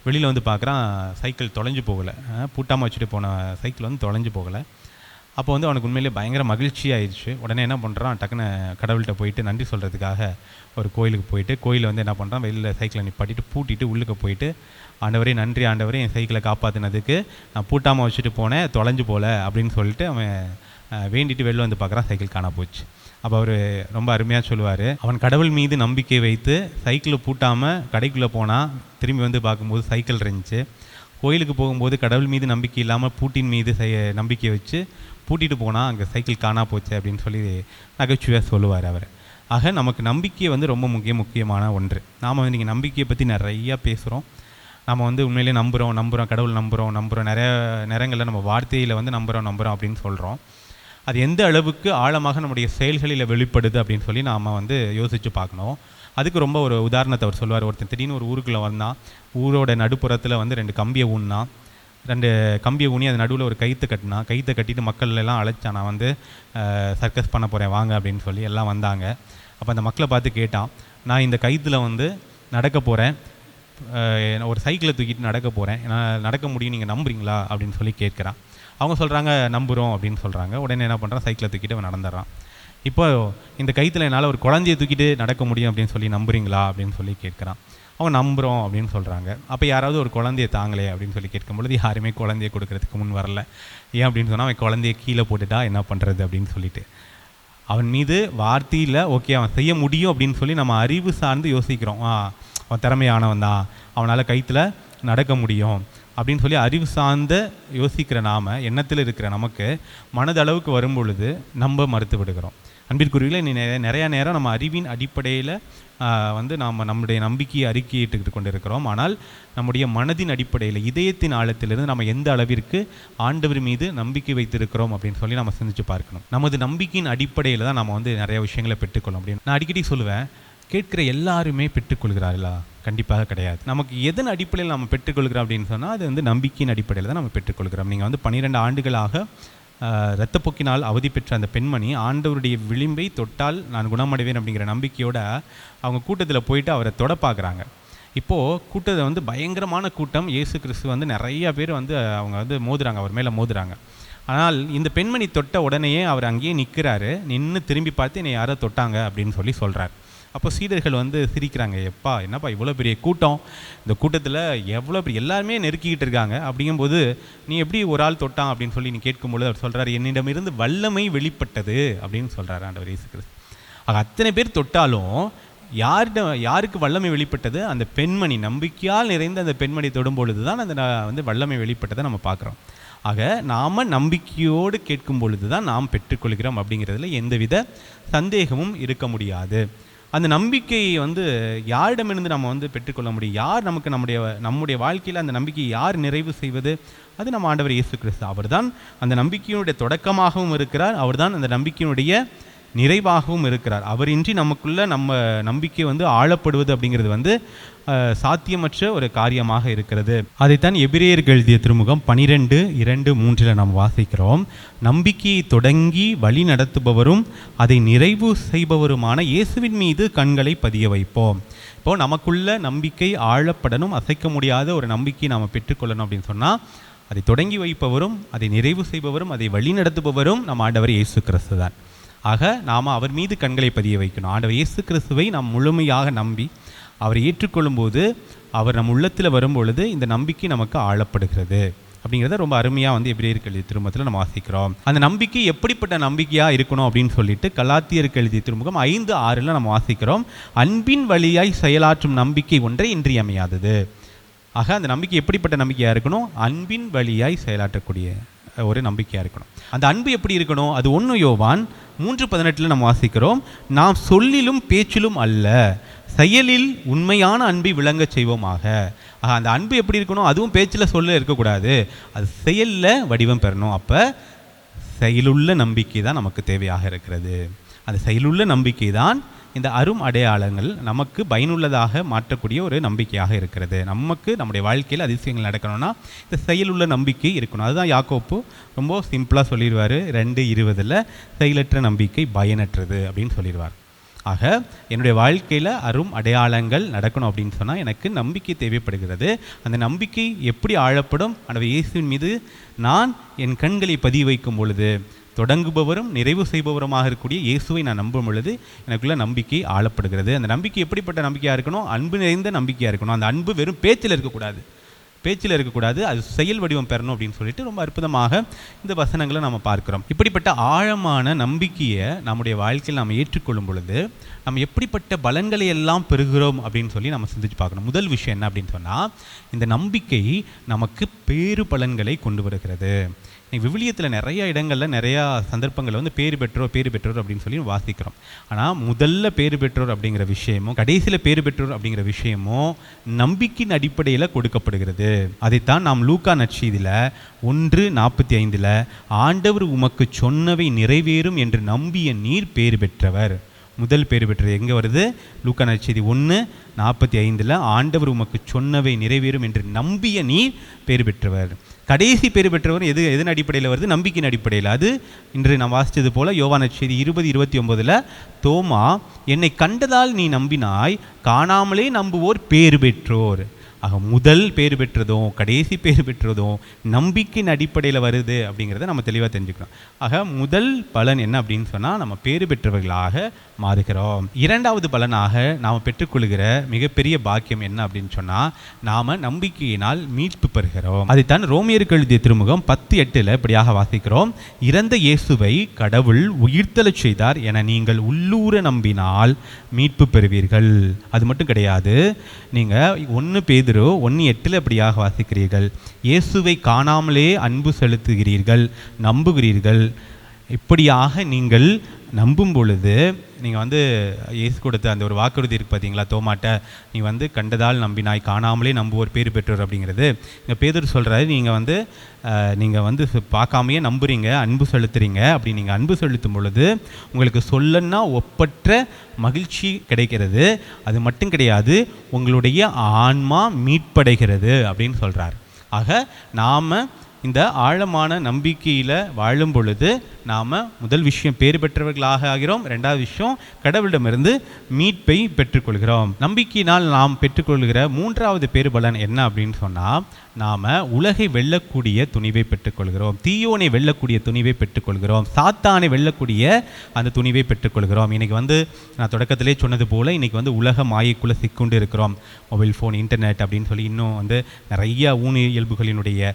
வெளியில் வந்து பார்க்குறான், சைக்கிள் தொலைஞ்சு போகலை. பூட்டாமல் வச்சுட்டு போன சைக்கிள் வந்து தொலைஞ்சு போகலை. அப்போ வந்து அவனுக்கு உண்மையிலே பயங்கர மகிழ்ச்சி ஆயிடுச்சு. உடனே என்ன பண்ணுறான், டக்குன்னு கடவுள்கிட்ட போயிட்டு நன்றி சொல்கிறதுக்காக ஒரு கோயிலுக்கு போயிட்டு, கோயிலில் வந்து என்ன பண்ணுறான், வெளியில் சைக்கிளை நிப்பாட்டிட்டு பூட்டிட்டு உள்ளுக்கு போயிட்டு, ஆண்டவரே நன்றி ஆண்டவரே, என் சைக்கிளை காப்பாற்றினதுக்கு, நான் பூட்டாமல் வச்சுட்டு போனேன், தொலைஞ்சு போகல அப்படின்னு சொல்லிட்டு அவன் வேண்டிட்டு வெளில வந்து பார்க்குறான், சைக்கிள் காணா போச்சு. அப்போ அவர் ரொம்ப அருமையாக சொல்லுவார், அவன் கடவுள் மீது நம்பிக்கை வைத்து சைக்கிளை பூட்டாமல் கடைக்குள்ளே போனால், திரும்பி வந்து பார்க்கும்போது சைக்கிள் இருந்துச்சு. கோயிலுக்கு போகும்போது கடவுள் மீது நம்பிக்கை இல்லாமல் பூட்டின் மீது நம்பிக்கை வச்சு பூட்டிட்டு போனால் அங்கே சைக்கிள் காணா போச்சு அப்படின்னு சொல்லி நகைச்சுவையாக சொல்லுவார் அவர். ஆக நமக்கு நம்பிக்கை வந்து ரொம்ப முக்கியமான ஒன்று. நாம் வந்து இன்றைக்கி நம்பிக்கையை பற்றி நிறையா பேசுகிறோம். நம்ம வந்து உண்மையிலே நம்புகிறோம், கடவுள் நம்புகிறோம், நிறைய நேரங்களில் நம்ம வார்த்தையில் வந்து நம்புகிறோம் அப்படின்னு சொல்கிறோம். அது எந்த அளவுக்கு ஆழமாக நம்முடைய செயல்களில் வெளிப்படுது அப்படின்னு சொல்லி நாம் வந்து யோசித்து பார்க்கணும். அதுக்கு ரொம்ப ஒரு உதாரணத்தை அவர் சொல்லுவார். ஒருத்தன் திடீர்னு ஒரு ஊருக்குள்ளே வந்தான், ஊரோட நடுப்புறத்தில் வந்து 2 கம்பியை ஊன்னா, 2 கம்பியை ஊனி அது நடுவில் ஒரு கயிற்றை கட்டிட்டு மக்கள் எல்லாம் அழைச்சான், நான் வந்து சர்க்கஸ் பண்ண போகிறேன் வாங்க அப்படின்னு சொல்லி எல்லாம் வந்தாங்க. அப்போ அந்த மக்களை பார்த்து கேட்டான், நான் இந்த கயிற்றில் வந்து நடக்க போகிறேன், ஒரு சைக்கிளை தூக்கிட்டு நடக்க போகிறேன், நான் நடக்க முடியும், நீங்கள் நம்புறீங்களா அப்படின்னு சொல்லி கேட்குறான். அவங்க சொல்கிறாங்க நம்புகிறோம் அப்படின்னு சொல்கிறாங்க. உடனே என்ன பண்ணுறான், சைக்கிளை தூக்கிட்டு அவன் நடந்துடுறான். இப்போ இந்த கயிற்றில் என்னால் ஒரு குழந்தையை தூக்கிட்டு நடக்க முடியும் அப்படின்னு சொல்லி நம்புறீங்களா அப்படின்னு சொல்லி கேட்குறான். அவங்க நம்புகிறோம் அப்படின்னு சொல்கிறாங்க. அப்போ யாராவது ஒரு குழந்தையை தாங்களே அப்படின்னு சொல்லி கேட்கும்பொழுது யாருமே குழந்தையை கொடுக்கறதுக்கு முன் வரல. ஏன் அப்படின்னு சொன்னால், அவன் குழந்தையை கீழே போட்டுட்டா என்ன பண்ணுறது அப்படின்னு சொல்லிட்டு, அவன் மீது வார்த்தையில் ஓகே அவன் செய்ய முடியும் அப்படின்னு சொல்லி நம்ம அறிவு சார்ந்து யோசிக்கிறோம். அவன் திறமையானவன் தான், அவனால் கயிற்றில் நடக்க முடியும் அப்படின்னு சொல்லி அறிவு சார்ந்த யோசிக்கிற நாம், எண்ணத்தில் இருக்கிற நமக்கு மனதளவுக்கு வரும் பொழுது நம்ம மறுத்து விடுகிறோம். அன்பிற்குரியவர்களே, நிறையா நேரம் நம்ம அறிவின் அடிப்படையில் வந்து நாம் நம்முடைய நம்பிக்கையை அறிக்கையிட்டு கொண்டு இருக்கிறோம். ஆனால் நம்முடைய மனதின் அடிப்படையில், இதயத்தின் ஆழத்திலிருந்து நம்ம எந்த அளவிற்கு ஆண்டவர் மீது நம்பிக்கை வைத்திருக்கிறோம் அப்படின்னு சொல்லி நம்ம சிந்திச்சு பார்க்கணும். நமது நம்பிக்கையின் அடிப்படையில் தான் நம்ம வந்து நிறைய விஷயங்களை பெற்றுக்கொள்ளும் அப்படின்னு நான் அடிக்கடி சொல்லுவேன். கேட்குற எல்லாருமே பெற்றுக்கொள்கிறார்களா? கண்டிப்பாக கிடையாது. நமக்கு எதன் அடிப்படையில் நம்ம பெற்றுக்கொள்கிறோம் அப்படின்னு சொன்னால், அது வந்து நம்பிக்கையின் அடிப்படையில் தான் நம்ம பெற்றுக்கொள்கிறோம். நீங்கள் வந்து 12 ஆண்டுகளாக இரத்தப்போக்கினால் அவதி பெற்ற அந்த பெண்மணி ஆண்டவருடைய விளிம்பை தொட்டால் நான் குணமடைவேன் அப்படிங்கிற நம்பிக்கையோடு அவங்க கூட்டத்தில் போயிட்டு அவரை தொட பார்க்குறாங்க. இப்போது கூட்டத்தை வந்து பயங்கரமான கூட்டம், இயேசு கிறிஸ்து வந்து நிறைய பேர் வந்து அவங்க வந்து மோதுறாங்க, அவர் மேலே மோதுறாங்க. ஆனால் இந்த பெண்மணி தொட்ட உடனேயே அவர் அங்கேயே நிற்கிறாரு. நின்று திரும்பி பார்த்து என்னை யாரோ தொட்டாங்க அப்படின்னு சொல்லி சொல்கிறார். அப்போ சீடர்கள் வந்து சிரிக்கிறாங்க, எப்பா என்னப்பா இவ்வளோ பெரிய கூட்டம், இந்த கூட்டத்தில் எவ்வளோ பெரிய எல்லாருமே நெருக்கிக்கிட்டு இருக்காங்க, அப்படிங்கும்போது நீ எப்படி ஒரு ஆள் தொட்டான் அப்படின்னு சொல்லி நீ கேட்கும்பொழுது அவர் சொல்கிறார், என்னிடமிருந்து வல்லமை வெளிப்பட்டது அப்படின்னு சொல்கிறார் ஆண்டவர் இயேசு கிறிஸ்து. அத்தனை பேர் தொட்டாலும் யாருக்கு வல்லமை வெளிப்பட்டது? அந்த பெண்மணி, நம்பிக்கையால் நிறைந்த அந்த பெண்மணி தொடும்பொழுது தான் அந்த வந்து வல்லமை வெளிப்பட்டதை நம்ம பார்க்குறோம். ஆக நாம் நம்பிக்கையோடு கேட்கும் பொழுது தான் நாம் பெற்றுக்கொள்கிறோம் அப்படிங்கிறதுல எந்தவித சந்தேகமும் இருக்க முடியாது. அந்த நம்பிக்கையை வந்து யாரிடமிருந்து நம்ம வந்து பெற்றுக்கொள்ள முடியும்? யார் நமக்கு நம்முடைய வாழ்க்கையில் அந்த நம்பிக்கையை யார் நிறைவு செய்வது? அது நம்ம ஆண்டவர் இயேசு கிறிஸ்து. அவர் தான் அந்த நம்பிக்கையினுடைய தொடக்கமாகவும் இருக்கிறார், அவர் தான் அந்த நம்பிக்கையினுடைய நிறைவாகவும் இருக்கிறார். அவரின்றி நமக்குள்ள நம்ம நம்பிக்கை வந்து ஆழப்படுவது அப்படிங்கிறது வந்து சாத்தியமற்ற ஒரு காரியமாக இருக்கிறது. அதைத்தான் எபிரேயருக்கு எழுதிய திருமுகம் 12:2-3 நாம் வாசிக்கிறோம். நம்பிக்கையை தொடங்கி வழி நடத்துபவரும் அதை நிறைவு செய்பவருமான இயேசுவின் மீது கண்களை பதிய வைப்போம். இப்போது நமக்குள்ள நம்பிக்கை ஆழப்படணும், அசைக்க முடியாத ஒரு நம்பிக்கையை நாம் பெற்றுக்கொள்ளணும் அப்படின்னு சொன்னால் அதை தொடங்கி வைப்பவரும் அதை நிறைவு செய்பவரும் அதை வழி நடத்துபவரும் நம்ம ஆண்டவர் இயேசு கிறிஸ்து தான். ஆக நாம் அவர் மீது கண்களை பதிய வைக்கணும். ஆண்டவர் இயேசு கிறிஸ்துவை நாம் முழுமையாக நம்பி அவரை ஏற்றுக்கொள்ளும்போது அவர் நம் உள்ளத்தில் வரும்பொழுது இந்த நம்பிக்கை நமக்கு ஆழப்படுகிறது அப்படிங்கிறத ரொம்ப அருமையாக வந்து எபிரேயருக்கு எழுதிய திருமுகத்தில் நம்ம வாசிக்கிறோம். அந்த நம்பிக்கை எப்படிப்பட்ட நம்பிக்கையாக இருக்கணும் அப்படின்னு சொல்லிட்டு கலாத்தியருக்கு எழுதிய திருமுகம் 5:6 நம்ம வாசிக்கிறோம். அன்பின் வழியாய் செயலாற்றும் நம்பிக்கை ஒன்றை இன்றியமையாதது. ஆக அந்த நம்பிக்கை எப்படிப்பட்ட நம்பிக்கையாக இருக்கணும்? அன்பின் வழியாய் செயலாற்றக்கூடிய ஒரு நம்பிக்கையாக இருக்கணும். அந்த அன்பு எப்படி இருக்கணும்? அது 1 யோவான் 3:18 நம்ம வாசிக்கிறோம். நாம் சொல்லிலும் பேச்சிலும் அல்ல, செயலில் உண்மையான அன்பை விளங்க செய்வோமாக. அந்த அன்பு எப்படி இருக்கணும்? அதுவும் பேச்சில் சொல்ல இருக்கக்கூடாது, அது செயலில் வடிவம் பெறணும். அப்போ செயலுள்ள நம்பிக்கை தான் நமக்கு தேவையாக இருக்கிறது. அந்த செயலுள்ள நம்பிக்கை தான் இந்த அரும் அடையாளங்கள் நமக்கு பயனுள்ளதாக மாற்றக்கூடிய ஒரு நம்பிக்கையாக இருக்கிறது. நமக்கு நம்முடைய வாழ்க்கையில் அதிசயங்கள் நடக்கணும்னா இந்த செயலுள்ள நம்பிக்கை இருக்கணும். அதுதான் யாக்கோப்பு ரொம்ப சிம்பிளாக சொல்லிடுவார் 2:20 செயலற்ற நம்பிக்கை பயனற்றது அப்படின்னு சொல்லிடுவார். ஆக என்னுடைய வாழ்க்கையில் அரும் அடையாளங்கள் நடக்கணும் அப்படின்னு சொன்னால் எனக்கு நம்பிக்கை தேவைப்படுகிறது. அந்த நம்பிக்கை எப்படி ஆழப்படும்? ஆண்டவர் இயேசுவின் மீது நான் என் கண்களை பதிய வைக்கும் பொழுது தொடங்குபவரும் நிறைவு செய்பவருமாக இருக்கக்கூடிய இயேசுவை நான் நம்பும் பொழுது எனக்குள்ள நம்பிக்கை ஆழப்படுகிறது. அந்த நம்பிக்கை எப்படிப்பட்ட நம்பிக்கையாக இருக்கணும்? அன்பு நிறைந்த நம்பிக்கையாக இருக்கணும். அந்த அன்பு வெறும் பேச்சில் இருக்கக்கூடாது, அது செயல் வடிவம் பெறணும் அப்படின்னு சொல்லிட்டு ரொம்ப அற்புதமாக இந்த வசனங்களை நம்ம பார்க்கிறோம். இப்படிப்பட்ட ஆழமான நம்பிக்கையை நம்முடைய வாழ்க்கையில் நாம் ஏற்றுக்கொள்ளும் பொழுது நம்ம எப்படிப்பட்ட பலன்களை எல்லாம் பெறுகிறோம் அப்படின்னு சொல்லி நம்ம சிந்திச்சு பார்க்கணும். முதல் விஷயம் என்ன அப்படின்னு சொன்னால், இந்த நம்பிக்கை நமக்கு பேறு பலன்களை கொண்டு வருகிறது. விவிலியத்தில் நிறைய இடங்களில் நிறையா சந்தர்ப்பங்களில் வந்து பேறு பெற்றோர் அப்படின்னு சொல்லி வாசிக்கிறோம். ஆனால் முதல்ல பேறு பெற்றோர் அப்படிங்கிற விஷயமும் கடைசியில் பேறு பெற்றோர் அப்படிங்கிற விஷயமும் நம்பிக்கையின் அடிப்படையில் கொடுக்கப்படுகிறது. அதைத்தான் நாம் லூக்கா நற்செய்தியில் 1:45 ஆண்டவர் உமக்கு சொன்னவை நிறைவேறும் என்று நம்பிய நீர் பேறு பெற்றவர். முதல் பேறு பெற்றது எங்கே வருது? லூக்கா நற்செய்தி 1:45 ஆண்டவர் உமக்கு சொன்னவை நிறைவேறும் என்று நம்பிய நீர் பேறு பெற்றவர். கடைசி பேறு பெற்றவர் எதன் அடிப்படையில் வருது? நம்பிக்கையின் அடிப்படையில். அது இன்று நாம் வாசித்தது போல யோவான் நற்செய்தி 20:29 தோமா என்னை கண்டதால் நீ நம்பினாய், காணாமலே நம்புவோர் பேறு பெற்றோர். ஆக முதல் பேறு பெற்றதும் கடைசி பேறு பெற்றதும் நம்பிக்கையின் அடிப்படையில் வருது அப்படிங்கிறத நம்ம தெளிவாக தெரிஞ்சுக்கிறோம். ஆக முதல் பலன் என்ன அப்படின்னு சொன்னால் நம்ம பேறு பெற்றவர்களாக மாறுகிறோம். இரண்டாவது பலனாக நாம் பெற்றுக்கொள்கிற மிகப்பெரிய பாக்கியம் என்ன அப்படின்னு சொன்னால் நாம் நம்பிக்கையினால் மீட்பு பெறுகிறோம். அதைத்தான் ரோமியருக்கு எழுதிய திருமுகம் 10:8 இப்படியாக வாசிக்கிறோம். இறந்த இயேசுவை கடவுள் உயிர்த்தெழச் செய்தார் என நீங்கள் உள்ளூர நம்பினால் மீட்பு பெறுவீர்கள். அது மட்டும் கிடையாது, நீங்கள் 1 பேதுரு 1:8 இப்படியாக வாசிக்கிறீர்கள். இயேசுவை காணாமலே அன்பு செலுத்துகிறீர்கள், நம்புகிறீர்கள். இப்படியாக நீங்கள் நம்பும் பொழுது நீங்கள் வந்து இயேசு கொடுத்த அந்த ஒரு வாக்குறுதி இருக்குது பார்த்தீங்களா, தோமாட்ட நீ வந்து கண்டதால் நம்பினாய், காணாமலே நம்புவோர் பேறு பெற்றோர் அப்படிங்கிறது. இங்கே பேதுரு சொல்கிறாரு, நீங்கள் வந்து பார்க்காமையே நம்புறீங்க, அன்பு செலுத்துறீங்க. அப்படி நீங்கள் அன்பு செலுத்தும் பொழுது உங்களுக்கு சொல்லன்னா ஒப்பற்ற மகிழ்ச்சி கிடைக்கிறது. அது மட்டும் கிடையாது, உங்களுடைய ஆன்மா மீட்படைகிறது அப்படின்னு சொல்கிறார். ஆக நாம் இந்த ஆழமான நம்பிக்கையில் வாழும் பொழுது நாம் முதல் விஷயம் பேறு பெற்றவர்களாக ஆகிறோம். ரெண்டாவது விஷயம் கடவுளிடமிருந்து மீட்பை பெற்றுக்கொள்கிறோம். நம்பிக்கையினால் நாம் பெற்றுக்கொள்கிற மூன்றாவது பேறு பலன் என்ன அப்படின்னு சொன்னால், நாம் உலகை வெல்லக்கூடிய துணிவை பெற்றுக்கொள்கிறோம். தீயோனை வெல்லக்கூடிய துணிவை பெற்றுக்கொள்கிறோம். சாத்தானை வெல்லக்கூடிய அந்த துணிவை பெற்றுக்கொள்கிறோம். இன்றைக்கி நான் தொடக்கத்திலே சொன்னது போல் இன்றைக்கி உலக மாயைக்குள்ளே சிக்கொண்டு இருக்கிறோம். மொபைல் ஃபோன், இன்டர்நெட் அப்படின்னு சொல்லி இன்னும் நிறைய ஊனி இயல்புகளினுடைய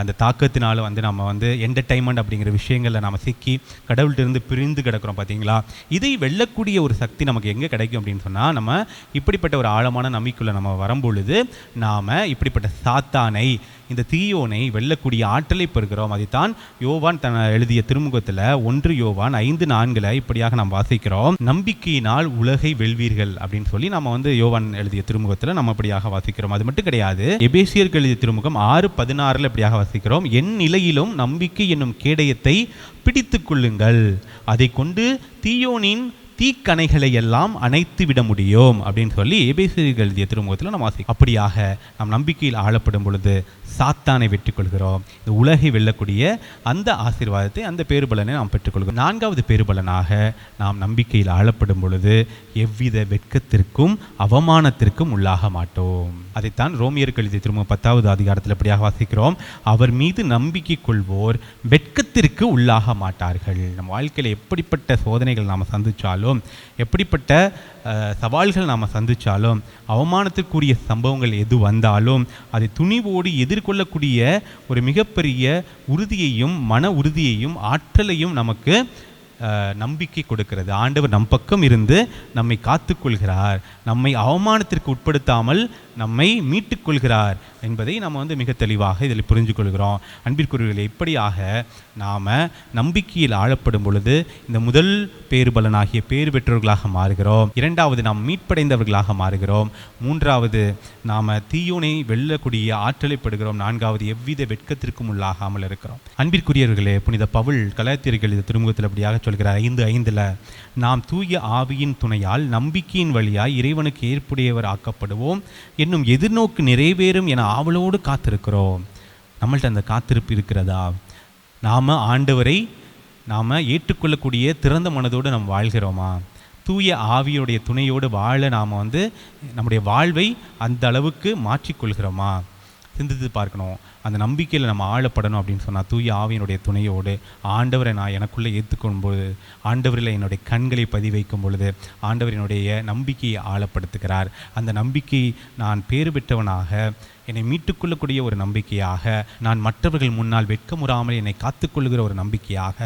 அந்த தாக்கத்தினால நம்ம என்டர்டைன்மெண்ட் அப்படிங்கிற விஷயங்களில் நாம் சிக்கி கடவுள்கிட்ட பிரிந்து கிடக்கிறோம். பார்த்தீங்களா? இதை வெல்லக்கூடிய ஒரு சக்தி நமக்கு எங்கே கிடைக்கும் அப்படின்னு சொன்னால், நம்ம இப்படிப்பட்ட ஒரு ஆழமான நம்பிக்கைக்குள்ளே நம்ம வரும்பொழுது நாம் இப்படிப்பட்ட சாத்தானை, இந்த தீயோனை வெல்லக்கூடிய ஆற்றலை பெறுகிறோம். அதைத்தான் யோவான் எழுதிய திருமுகத்தில் 1 யோவான் 5:4 இப்படியாக நாம் வாசிக்கிறோம். நம்பிக்கையினால் உலகை வெல்வீர்கள் அப்படின்னு சொல்லி நம்ம யோவான் எழுதிய திருமுகத்தில் நம்ம இப்படியாக வாசிக்கிறோம். அது மட்டும் கிடையாது, எபேசியருக்கு எழுதிய திருமுகம் 6:16 இப்படியாக வாசிக்கிறோம். என் நிலையிலும் நம்பிக்கை என்னும் கேடயத்தை பிடித்து கொள்ளுங்கள், அதை கொண்டு தீயோனின் தீக்கணைகளை எல்லாம் அணைத்து விட முடியும் அப்படின்னு சொல்லி எபேசியருக்கு எழுதிய திருமுகத்தில் நம்ம வாசிக்கிறோம். அப்படியாக நாம் நம்பிக்கையில் ஆளப்படும் பொழுது சாத்தானை வெற்றி கொள்கிறோம். இந்த உலகை வெல்லக்கூடிய அந்த ஆசீர்வாதத்தை, அந்த பேறுபலனை நாம் பெற்றுக்கொள்கிறோம். 4வது பேறுபலனாக நாம் நம்பிக்கையில் ஆளப்படும் பொழுது எவ்வித வெட்கத்திற்கும் அவமானத்திற்கும் உள்ளாக மாட்டோம். அதைத்தான் ரோமியருக்கு எழுதிய திருமுகம் 10வது அதிகாரத்தில் இப்படியாக வாசிக்கிறோம். அவர் மீது நம்பிக்கை கொள்வோர் வெட்கத்திற்கு உள்ளாக மாட்டார்கள். நம்ம வாழ்க்கையில் எப்படிப்பட்ட சோதனைகள் நாம் சந்தித்தாலும், எப்படிப்பட்ட சவால்கள் நாம் சந்தித்தாலும், அவமானத்திற்குரிய சம்பவங்கள் எது வந்தாலும் அதை துணிவோடு எதிர்கொள்ளக்கூடிய ஒரு மிகப்பெரிய உறுதியையும் மன உறுதியையும் ஆற்றலையும் நமக்கு நம்பிக்கை கொடுக்கிறது. ஆண்டவர் நம் பக்கம் இருந்து நம்மை காத்துக்கொள்கிறார், நம்மை அவமானத்திற்கு உட்படுத்தாமல் நம்மை மீட்டுக்கொள்கிறார் என்பதை நம்ம மிக தெளிவாக இதில் புரிஞ்சு கொள்கிறோம். அன்பிற்குரியவர்களே, இப்படியாக நாம் நம்பிக்கையில் ஆழப்படும் பொழுது இந்த முதல் பேறு பலனாகிய பேறு பெற்றவர்களாக மாறுகிறோம். 2வது, நாம் மீட்படைந்தவர்களாக மாறுகிறோம். 3வது, நாம் தீயோனை வெல்லக்கூடிய ஆற்றலை பெறுகிறோம். 4வது, எவ்வித வெட்கத்திற்கும் உள்ளாகாமல் இருக்கிறோம். அன்பிற்குரியவர்களே, புனித பவுல் கலாத்தியர்கள் இந்த திருமுகத்தில் அப்படியாக சொல்கிறார் 5:5, நாம் தூய ஆவியின் துணையால் நம்பிக்கையின் வழியாய் இறைவனுக்கு ஏற்புடையவர் ஆக்கப்படுவோம் என்னும் எதிர்நோக்கு நிறைவேறும் என ஆவலோடு காத்திருக்கிறோம். நம்மள்ட்ட அந்த காத்திருப்பு இருக்கிறதா? நாம் ஆண்டவரை நாம் ஏற்றுக்கொள்ளக்கூடிய திறந்த மனதோடு நாம் வாழ்கிறோமா? தூய ஆவியுடைய துணையோடு வாழ நாம் நம்முடைய வாழ்வை அந்த அளவுக்கு மாற்றிக்கொள்கிறோமா? சிந்தித்து பார்க்கணும். அந்த நம்பிக்கையில் நம்ம ஆழப்படணும் அப்படின்னு சொன்னால், தூய ஆவியினுடைய துணையோடு ஆண்டவரை நான் எனக்குள்ளே ஏற்றுக்கொள்ளும் பொழுது, ஆண்டவரில் என்னுடைய கண்களை பதிவைக்கும் பொழுது ஆண்டவரினுடைய நம்பிக்கையை ஆழப்படுத்துகிறார். அந்த நம்பிக்கை நான் பேறு பெற்றவனாக, என்னை மீட்டுக்கொள்ளக்கூடிய ஒரு நம்பிக்கையாக, நான் மற்றவர்கள் முன்னால் வெட்கமுறாமல் என்னை காத்துக்கொள்ளுகிற ஒரு நம்பிக்கையாக,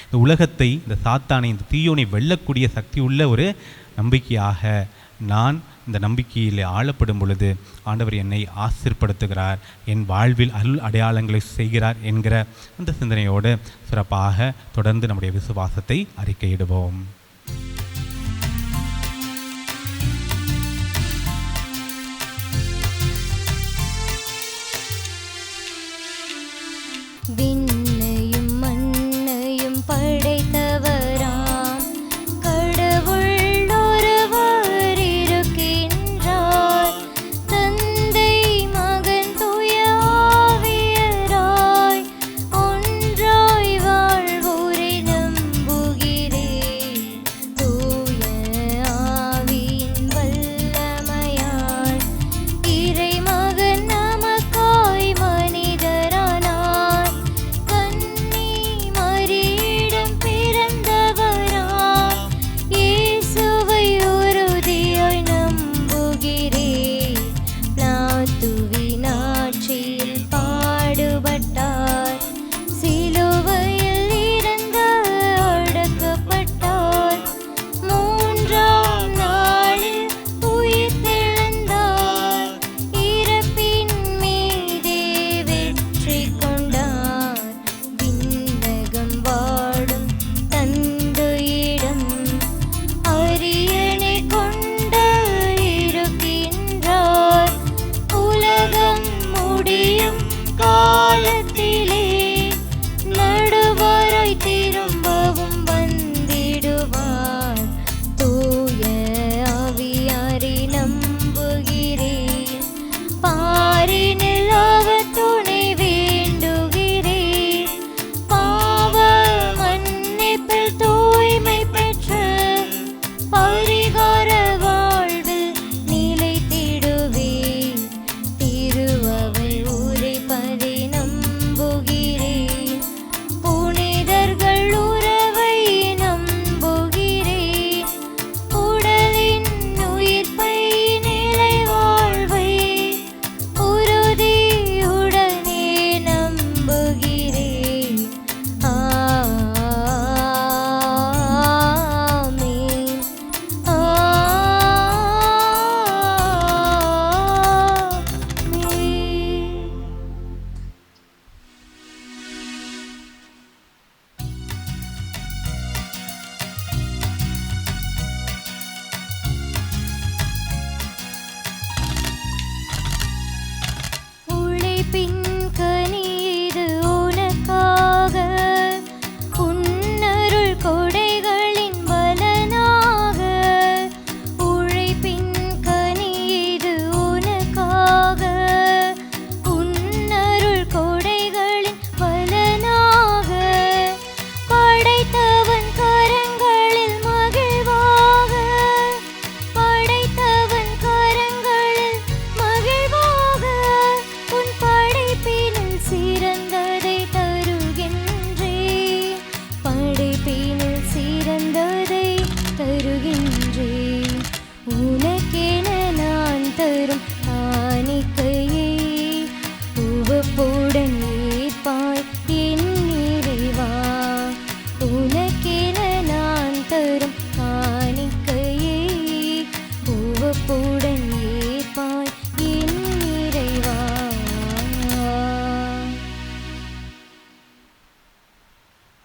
இந்த உலகத்தை, இந்த சாத்தானை, இந்த தீயோனை வெல்லக்கூடிய சக்தி உள்ள ஒரு நம்பிக்கையாக நான் இந்த நம்பிக்கையில் ஆழப்படும் பொழுது ஆண்டவர் என்னை ஆசீர்படுத்துகிறார், என் வாழ்வில் அருள் அடையாளங்களை செய்கிறார் என்கிற அந்த சிந்தனையோடு சிறப்பாக தொடர்ந்து நம்முடைய விசுவாசத்தை அறிக்கையிடுவோம். விண்ணையும் மண்ணையும் படைத்தவராம் கடவுள் ஒருவர் இருக்கின்றார். தந்தை, மகன், தூய ஆவியராய் ஒன்றாய் வாழ்வோரை நம்புகிறேன்.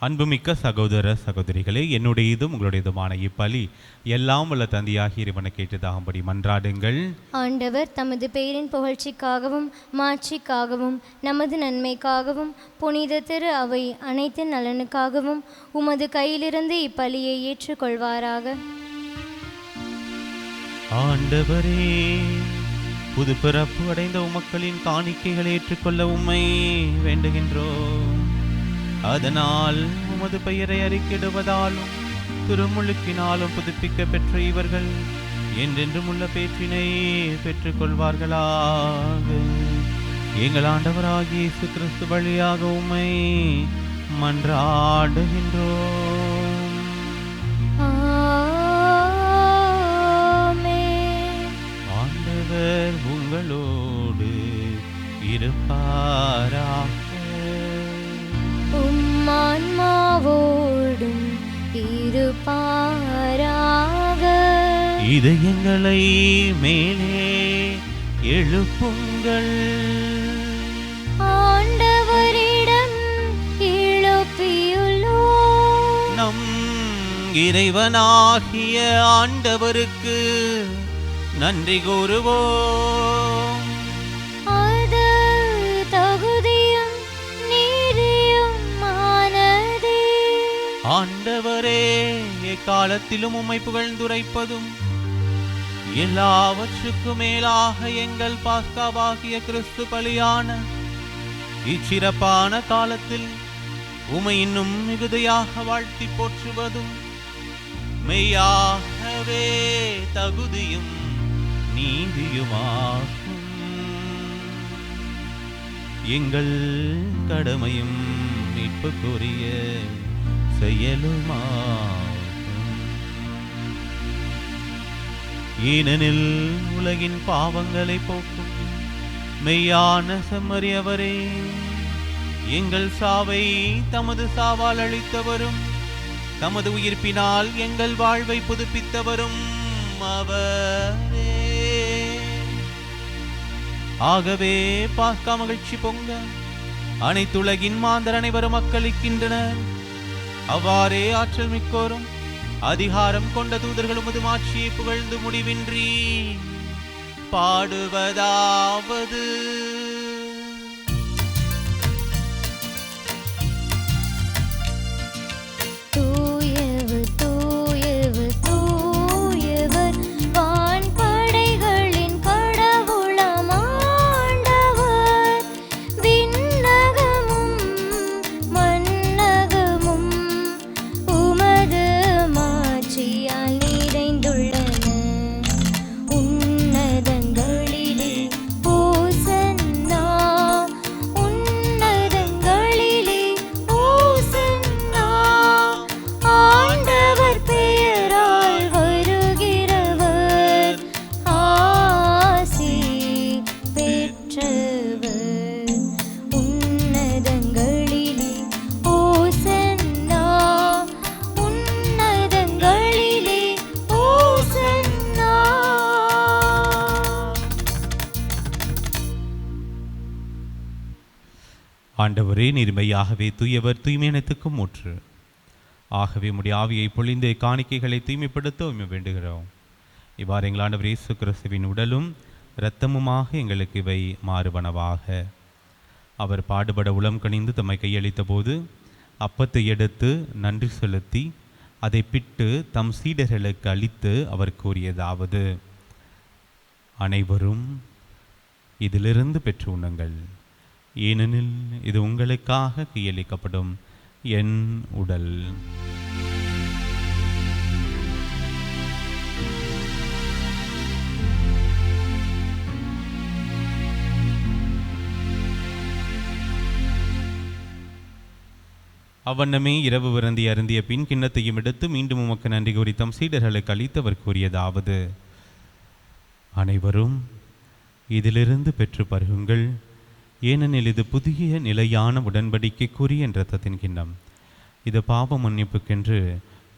அன்புமிக்க சகோதர சகோதரிகளே, என்னுடையதும் உங்களுடையதுமான இப்பலி எல்லாம் வல்ல தந்தையாகி இறைவனை கேட்டதாகும்படி மன்றாடுங்கள். ஆண்டவர் தமது பெயரின் புகழ்ச்சிக்காகவும் மாட்சிக்காகவும் நமது நன்மைக்காகவும் புனித திரு அவை அனைத்து நலனுக்காகவும் உமது கையிலிருந்து இப்பலியை ஏற்றுக்கொள்வாராக. ஆண்டவரே, புது பிறப்பு அடைந்த உமக்களின் காணிக்கைகளை ஏற்றுக்கொள்ள உம்மை வேண்டுகின்றோம். அதனால் உமது பெயரை அறிக்கையிடுவதாலும் திருமுழுக்கினாலும் புதுப்பிக்க பெற்ற இவர்கள் என்றென்றும் உள்ள பேற்றினை பெற்றுக்கொள்வார்களாக. எங்கள் ஆண்டவராகிய இயேசு கிறிஸ்து வழியாக உம்மை மன்றாடுகின்றோம். ஆண்டவர் உங்களோடு இருப்பாராக. ஆன்மாவோடும் இருப்பாராக. இதயங்களை மேலே எழுப்புங்கள். ஆண்டவரிடம் எழுப்பியுள்ளோம். நம் இறைவனாகிய ஆண்டவருக்கு நன்றி கூறுவோம். அது தகுதியும் நீதியுமானதே. ஆண்டவரே, எக்காலத்திலும் உம்மை புகழ்ந்துரைப்பதும் எல்லாவற்றுக்கும் மேலாக எங்கள் பாஸ்காவாகிய கிறிஸ்து பலியான இச்சிறப்பான காலத்தில் உம்மை இன்னும் மிகுதியாக வாழ்த்தி போற்றுவதும் மெய்யாகவே தகுதியும் நீதியுமாகும். எங்கள் கடமையும் மீட்புக்குரிய செயலுமாகும். ஏனெனில் உலகின் பாவங்களை போக்கும் மெய்யான செம்மறியவரே, எங்கள் சாவை தமது சாவால் அளித்தவரும் தமது உயிர்ப்பினால் எங்கள் வாழ்வை புதுப்பித்தவரும் அவரே. ஆகவே பாஸ்கா மகிழ்ச்சி பொங்க அனைத்துலகின் மாந்தர் அனைவரும் மக்களிக்கின்றனர். அவ்வாறே ஆற்றல் மிக்கோரும் அதிகாரம் கொண்ட தூதர்கள் உமது மாட்சியை புகழ்ந்து முடிவின்றி பாடுவதாவது: தூயவர் தூயவர் தூயவர் வான்படைகளின் கடவுளாம் ஆண்டவர். விண்ணகமும் மண்ணகமும் உமது மாட்சியால் நிறைந்துள்ளன. உன்னதங்களிலே ஓசன்னா, உன்னதங்களிலே ஓசன்னா. ஆண்டவர் பெயரால் வருகிறவர் ஆசி பெற்றவர். உன்னதங்களிலே ஓசன்னா, உன்னதங்களிலே ஓசன்னா. ஆண்டவரே, நீர்மையாகவே தூயவர், தூய்மையினத்துக்கும் ஊற்று. ஆகவே உம்முடைய ஆவியை பொழிந்து காணிக்கைகளை தூய்மைப்படுத்த உம்மை வேண்டுகிறோம். இவ்வாறு எங்கள் ஆண்டவர் இயேசு கிறிஸ்துவின் உடலும் இரத்தமுமாக எங்களுக்கு இவை மாறுவனவாக. அவர் பாடுபட உளம் கனிந்து தம்மை கையளித்த போது அப்பத்தை எடுத்து நன்றி செலுத்தி அதை பிட்டு தம் சீடர்களுக்கு அளித்து அவர் கூறியதாவது: அனைவரும் இதிலிருந்து பெற்று உண்ணுங்கள், ஏனெனில் இது உங்களுக்காக கையளிக்கப்படும் என் உடல். அவ்வண்ணமே இரவு விருந்தி அருந்திய பின் கிண்ணத்தையும் எடுத்து மீண்டும் உமக்கு நன்றி கூறி தம் சீடர்களுக்கு அளித்தவர் கூறியதாவது: அனைவரும் இதிலிருந்து பெற்று பருகுங்கள், ஏனெனில் இது புதிய நிலையான உடன்படிக்கைக்குரிய இரத்தத்தின் கிண்ணம். இது பாவ மன்னிப்புக்கென்று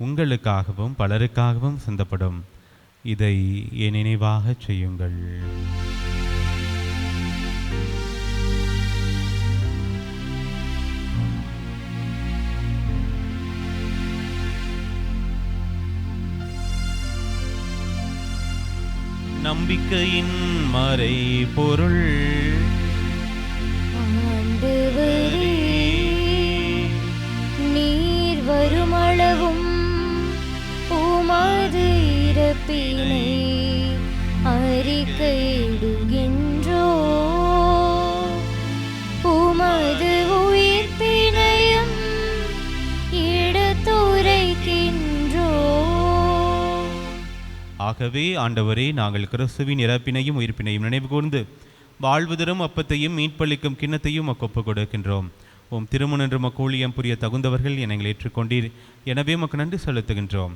உங்களுக்காகவும் பலருக்காகவும் சிந்தப்படும். இதை என் நினைவாகச் செய்யுங்கள். நம்பிக்கையின் மறை பொருள். ஆண்டவரே, நீர் வருமளவும் உமது இறப்பினை அறிக்கையிடுகின்றோ, உமது உயிர்ப்பினையும் எடுத்துரைக்கின்றோ. ஆகவே ஆண்டவரே, நாங்கள் கிறிஸ்துவின் இறப்பினையும் உயிர்ப்பினையும் நினைவு கூர்ந்து வாழ்வு தரும் அப்பத்தையும் மீட்பளிக்கும் கிண்ணத்தையும் ஒப்புக் கொடுக்கின்றோம். உம் திருமணன்று மக்கூழியம் புரிய தகுந்தவர்கள் என எங்களை ஏற்றுக்கொண்டீர். எனவே உமக்கு நன்றி செலுத்துகின்றோம்.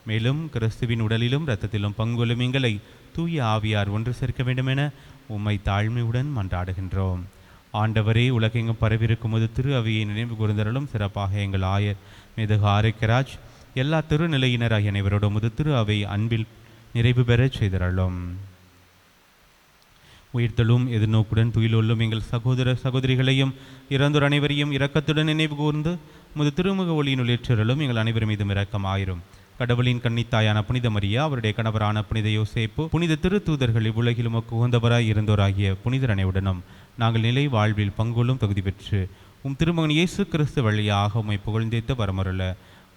மேலும் கிறிஸ்துவின் உடலிலும் இரத்தத்திலும் பங்குள்ளும் எங்களை தூய ஆவியார் ஒன்று சேர்க்க வேண்டுமென உம்மை தாழ்மையுடன் மன்றாடுகின்றோம். ஆண்டவரே, உலகெங்கும் பரவிருக்கும் ஒரு திரு அவையை நினைவு கூர்ந்தருளும். சிறப்பாக எங்கள் ஆயர் மேதகு ஆரோக்கியராஜ் எல்லா திருநிலையினராகிய அனைவரோடும் முது திரு அவை அன்பில் நிறைவு பெறச் செய்தருளும். உயிர்த்தலும் எதிர்நோக்குடன் துயிலுள்ளும் எங்கள் சகோதர சகோதரிகளையும் இறந்தோர் அனைவரையும் இரக்கத்துடன் நினைவு கூர்ந்து முது திருமுக ஒளியினுள் ஏற்றருளும். எங்கள் அனைவர் மீதும் இரக்கமாயிரும். கடவுளின் கன்னித்தாயான புனித மரியா, அவருடைய கணவரான புனித யோசேப்பு, புனித திருத்தூதர்கள் இவ்வுலகிலும் உகந்தவராய் இருந்தோராகிய புனிதர் அனைவருடனும் நாங்கள் நிலை வாழ்வில் பங்குள்ளும் தகுதி பெற்று உம் திருமகன் இயேசு கிறிஸ்து வழியாக உம்மை புகழ்ந்தேத்த வரமருள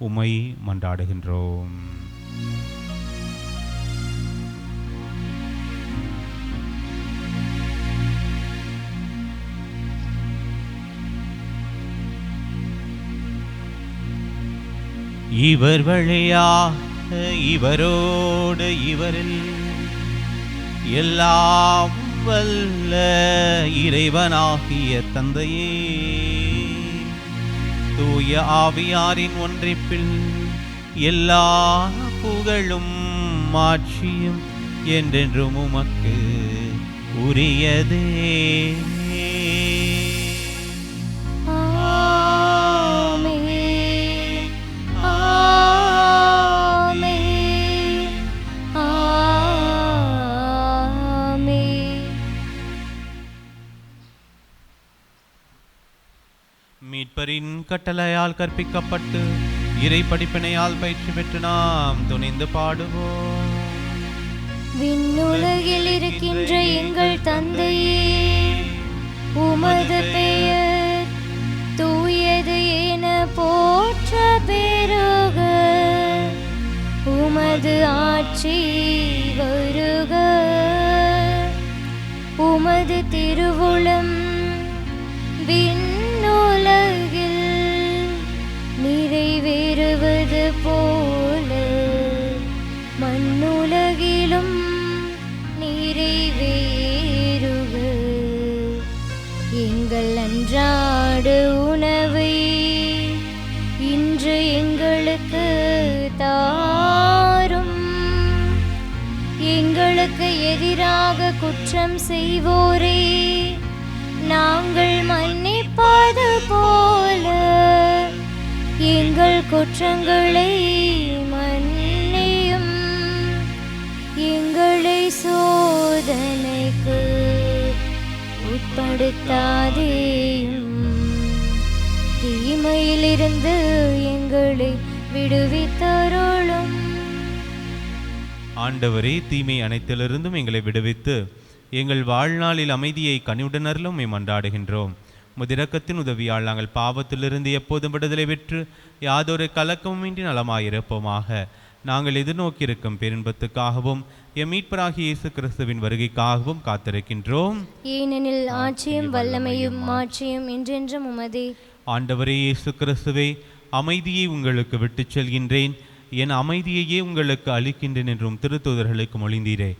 உம்மை மன்றாடுகின்றோம். இவர் வழியாக இவரோடு இவரில் எல்லாம் வல்ல இறைவனாகிய தந்தையே, தூய ஆவியாரின் ஒன்றிப்பில் எல்லா புகழும் மாட்சியும் என்றென்றும் உமக்கு உரியதே. மீட்பரின் கட்டளையால் கற்பிக்கப்பட்டு இறை படிப்பினையால் பயிற்சி பெற்று நாம் துணிந்து பாடுவோம். விண்ணுலகில் இருக்கின்ற எங்கள் தந்தையே, உமது பெயர் தூயது என போற்ற பெருக, உமது ஆட்சி வருக, உமது திருவுளம் விண்ணுலகில் நிறைவேறுவது போல மண்ணுலகிலும் நிறைவேறுக. எங்கள் அன்றாட உணவை இன்று எங்களுக்கு தாரும். எங்களுக்கு எதிராக குற்றம் செய்வோரே நாங்கள் மன்னிப்பது போல எங்கள் குற்றங்களை மன்னியும். எங்களை சோதனைக்கு உட்படுத்தாதேயும், தீமையிலிருந்து எங்களை விடுவித்தருளும். ஆண்டவரே, தீமை அனைத்திலிருந்தும் எங்களை விடுவித்து எங்கள் வாழ்நாளில் அமைதியை கனிவுடன் அருளும் மன்றாடுகின்றோம். முதிரக்கத்தின் உதவியால் நாங்கள் பாவத்திலிருந்து எப்போதும் விடுதலை பெற்று யாதொரு கலக்கமுமின்றி நலமாயிருப்போமாக. நாங்கள் எதிர்நோக்கியிருக்கும் பேரின்பத்துக்காகவும் எம் மீட்பராகிய இயேசு கிறிஸ்துவின் வருகைக்காகவும் காத்திருக்கின்றோம். ஏனெனில் ஆட்சியும் வல்லமையும் மாட்சியும் என்றென்றும் உமதே. ஆண்டவரே இயேசு கிறிஸ்துவே, அமைதியை உங்களுக்கு விட்டுச் செல்கின்றேன், என் அமைதியையே உங்களுக்கு அளிக்கின்றேன் என்றும் திருத்தூதர்களுக்கு மொழிந்தீரே.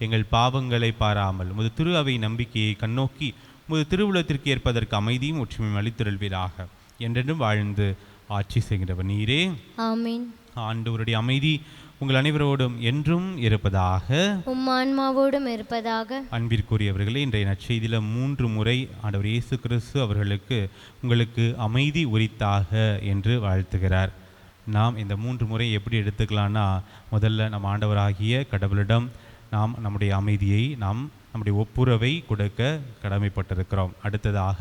எங்கள் பாவங்களை பாராமல் முது திரு அவை நம்பிக்கையை கண்ணோக்கி முது திருவுளத்திற்கு ஏற்பதற்கு அமைதியும் ஒற்றுமையும் அளித்திருள்வீராக. என்றென்றும் வாழ்ந்து ஆட்சி செய்கிறவர் நீரே. ஆமீன். ஆண்டவருடைய அமைதி உங்கள் அனைவரோடும் என்றும் இருப்பதாக, உம் ஆன்மாவோடும் இருப்பதாக. அன்பிற்குரியவர்களே, இன்றைய நற்செய்தியில் 3 முறை ஆண்டவர் இயேசு கிறிஸ்து அவர்களுக்கு உங்களுக்கு அமைதி உரித்தாக என்று வாழ்த்துகிறார். நாம் இந்த 3 முறை எப்படி எடுத்துக்கலான்னா, முதல்ல நம் ஆண்டவராகிய கடவுளிடம் நாம் நம்முடைய அமைதியை, நம்முடைய ஒப்புரவை கொடுக்க கடமைப்பட்டிருக்கிறோம். அடுத்ததாக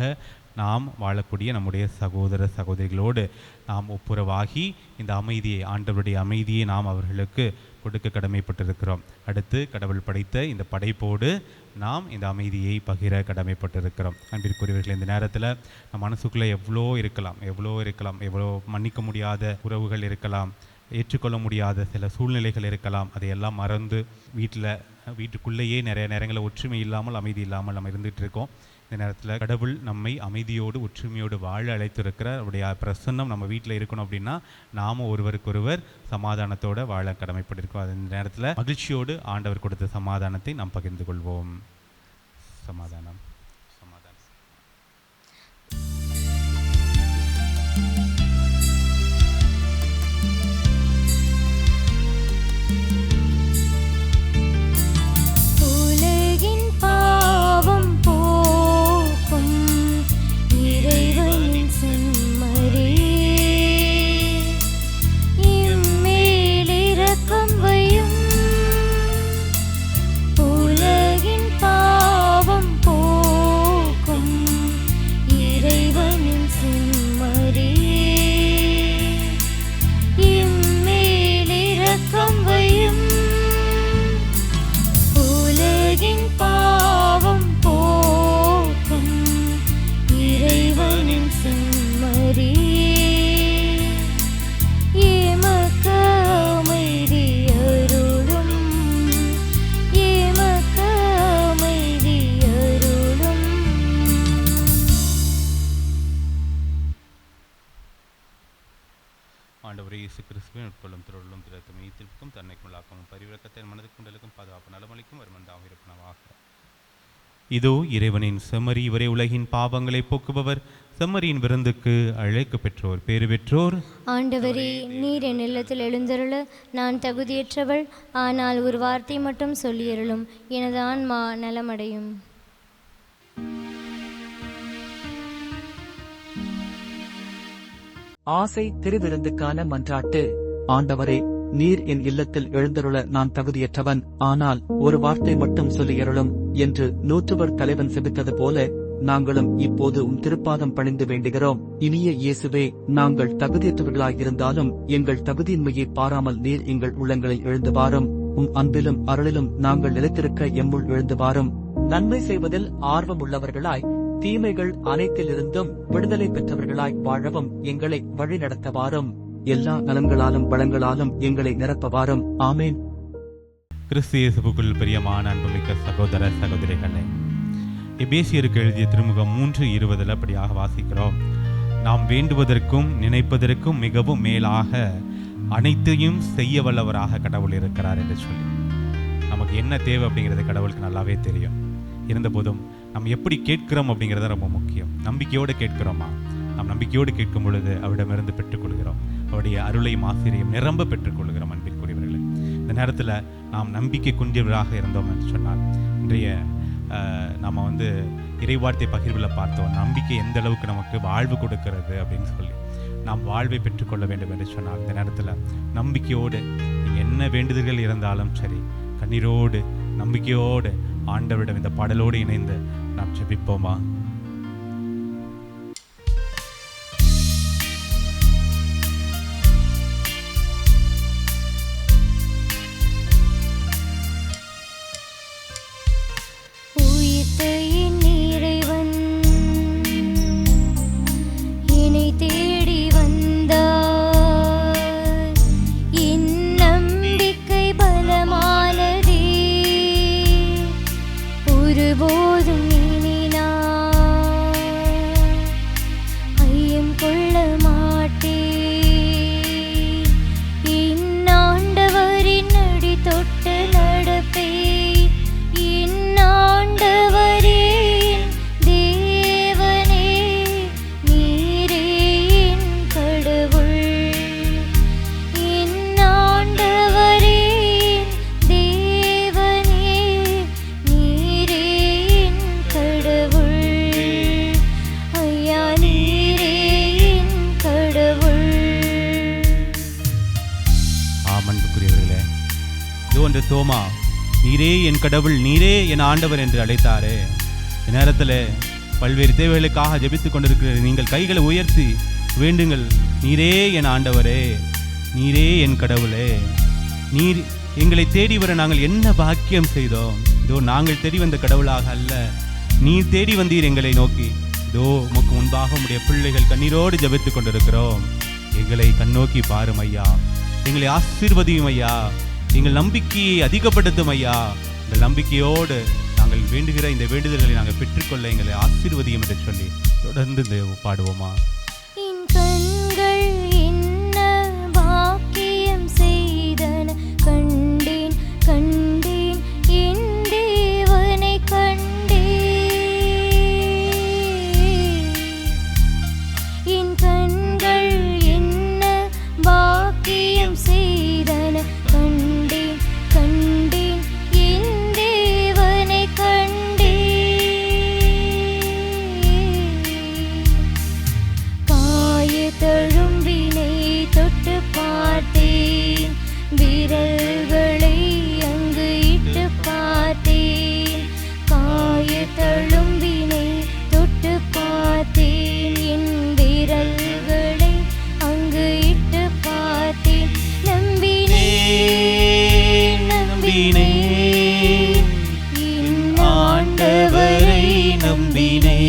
நாம் வாழக்கூடிய நம்முடைய சகோதர சகோதரிகளோடு நாம் ஒப்புரவாகி இந்த அமைதியை, ஆண்டவருடைய அமைதியை நாம் அவர்களுக்கு கொடுக்க கடமைப்பட்டிருக்கிறோம். அடுத்து கடவுள் படைத்த இந்த படைப்போடு நாம் இந்த அமைதியை பகிர கடமைப்பட்டிருக்கிறோம். அன்பிற்குரியவர்கள், இந்த நேரத்தில் நம்ம மனசுக்குள்ளே எவ்வளோ இருக்கலாம், எவ்வளோ மன்னிக்க முடியாத உறவுகள் இருக்கலாம், ஏற்றுக்கொள்ள முடியாத சில சூழ்நிலைகள் இருக்கலாம். அதையெல்லாம் மறந்து வீட்டுக்குள்ளேயே நிறைய நேரங்களில் ஒற்றுமை இல்லாமல், அமைதி இல்லாமல் நம்ம இருந்துகிட்டு இருக்கோம். இந்த நேரத்தில் கடவுள் நம்மை அமைதியோடு ஒற்றுமையோடு வாழ அழைத்திருக்கிறார். அவருடைய பிரசன்னம் நம்ம வீட்டில் இருக்கணும் அப்படின்னா நாம் ஒருவருக்கொருவர் சமாதானத்தோடு வாழ கடமைப்பட்டிருக்கோம். அந்த நேரத்தில் மகிழ்ச்சியோடு ஆண்டவர் கொடுத்த சமாதானத்தை நாம் பகிர்ந்து கொள்வோம். சமாதானம். ஆண்டவரே இயேசு கிறிஸ்துவின் உட்கொள்ளும் திருவள்ளும் திறத்தும் ஈத்திற்கும் தன்னைக்குள்ளாக்கும் பரிவிளக்கத்தை மனதுக்குண்டலுக்கும் பாதுகாப்பு நலமளிக்கும் வருமந்தாவும் இருப்பனவாக. இதோ இறைவனின் செம்மறி, இவரே உலகின் பாவங்களை போக்குபவர். செம்மறியின் விருந்துக்கு அழைக்க பெற்றோர் பேறு பெற்றோர். ஆண்டவரே, நீர் என் இல்லத்தில் எழுந்தருள நான் தகுதியற்றவள். ஆனால் ஒரு வார்த்தை மட்டும் சொல்லியருளும், எனது ஆன்மா நலமடையும். ஆசை திருவிருந்துக்கான மன்றாட்டு. ஆண்டவரே, நீர் என் இல்லத்தில் எழுந்தருள நான் தகுதியற்றவன், ஆனால் ஒரு வார்த்தை மட்டும் சொல்லியருளும் என்று நூற்றுவர் தலைவன் செபித்தது போல நாங்களும் இப்போது உம் திருப்பாதம் பணிந்து வேண்டுகிறோம். இனிய இயேசுவே, நாங்கள் தகுதியற்றவர்களாயிருந்தாலும் எங்கள் தகுதியின்மையை பாராமல் நீர் எங்கள் உள்ளங்களை எழுந்து வாரும். உம் அன்பிலும் அருளிலும் நாங்கள் நிலைத்திருக்க எம்முள் எழுந்து வாரும். நன்மை செய்வதில் ஆர்வமுள்ளவர்களாய் தீமைகள் அனைத்திலிருந்தும் விடுதலை பெற்றவர்களாய் வாழவும் எங்களை வழிநடத்தவாரும். எல்லா நலன்களாலும் வளங்களாலும் எங்களை நிரப்பவாரும். ஆமேன். கிறிஸ்து இயேசுவுக்குள் பிரியமான அன்புமிக்க சகோதர சகோதரிகளே, எபேசியருக்கு எழுதிய திருமுகம் 3:20 அப்படியாக வாசிக்கிறோம். நாம் வேண்டுவதற்கும் நினைப்பதற்கும் மிகவும் மேலாக அனைத்தையும் செய்ய வல்லவராக கடவுள் இருக்கிறார் என்று சொல்லி, நமக்கு என்ன தேவை அப்படிங்கிறது கடவுளுக்கு நல்லாவே தெரியும். இருந்தபோதும் நம்ம எப்படி கேட்கிறோம் அப்படிங்கிறத ரொம்ப முக்கியம். நம்பிக்கையோடு கேட்கிறோமா? நாம் நம்பிக்கையோடு கேட்கும் பொழுது அவரிடமிருந்து பெற்றுக்கொள்கிறோம். அவருடைய அருளையும் ஆசிரியம் நிரம்ப பெற்றுக்கொள்கிறோம். அன்பிற்குரியவர்களே, இந்த நேரத்தில் நாம் நம்பிக்கை குன்றியவராக இருந்தோம் என்று சொன்னால், இன்றைய நம்ம இறைவார்த்தை பகிர்வில் பார்த்தோம், நம்பிக்கை எந்த அளவுக்கு நமக்கு வாழ்வு கொடுக்கிறது அப்படின்னு சொல்லி. நாம் வாழ்வை பெற்றுக்கொள்ள வேண்டும் என்று சொன்னால், இந்த நேரத்தில் நம்பிக்கையோடு நீங்கள் என்ன வேண்டுதல்கள் இருந்தாலும் சரி, கண்ணீரோடு நம்பிக்கையோடு ஆண்டவரிடம் இந்த பாடலோடு இணைந்து நாம் ஜெபிப்போமா? தோமா, நீரே என் கடவுள், நீரே என் ஆண்டவர் என்று அழைத்தாரே. இந்த நேரத்தில் பல்வேறு தேவைகளுக்காக ஜெபித்துக் கொண்டிருக்கிற நீங்கள் கைகளை உயர்த்தி வேண்டுங்கள். நீரே என் ஆண்டவரே, நீரே என் கடவுளே, நீர் எங்களை தேடி வர நாங்கள் என்ன பாக்கியம் செய்தோம். இதோ நாங்கள் தேடி வந்த கடவுளாக அல்ல, நீர் தேடி வந்தீர் எங்களை நோக்கி. இதோ உமக்கு முன்பாக உம்முடைய பிள்ளைகள் கண்ணீரோடு ஜெபித்துக் கொண்டிருக்கிறோம். எங்களை கண்ணோக்கி பாரும் ஐயா, எங்களை ஆசீர்வதியும் ஐயா, எங்கள் நம்பிக்கையை அதிகப்படுத்தும் ஐயா. எங்கள் நம்பிக்கையோடு நாங்கள் வேண்டுகிற இந்த வேண்டுதல்களை நாங்கள் பெற்றுக்கொள்ள எங்களை ஆசீர்வதியும் என்று சொல்லி தொடர்ந்து பாடுவோமா. என் கண்கள் என்ன பாக்கியம் செய்தன, கண்டேன் கண்டேன் என் தேவனை கண்டேன். என் கண்கள் என்ன பாக்கியம் செய்தன, கண்டேன் கண்டேன் என் தேவனை கண்டேன். காய தழும்பினை தொட்டு பார்த்தேன், விரல்களை அங்கு இட்டு பார்த்தேன். காய தழும்பினை தொட்டு பார்த்தேன், என் விரல்களை அங்கு இட்டு பார்த்தேன். நம்பினேன் நம்பினேன் என் ஆண்டவரை நம்பினேன்.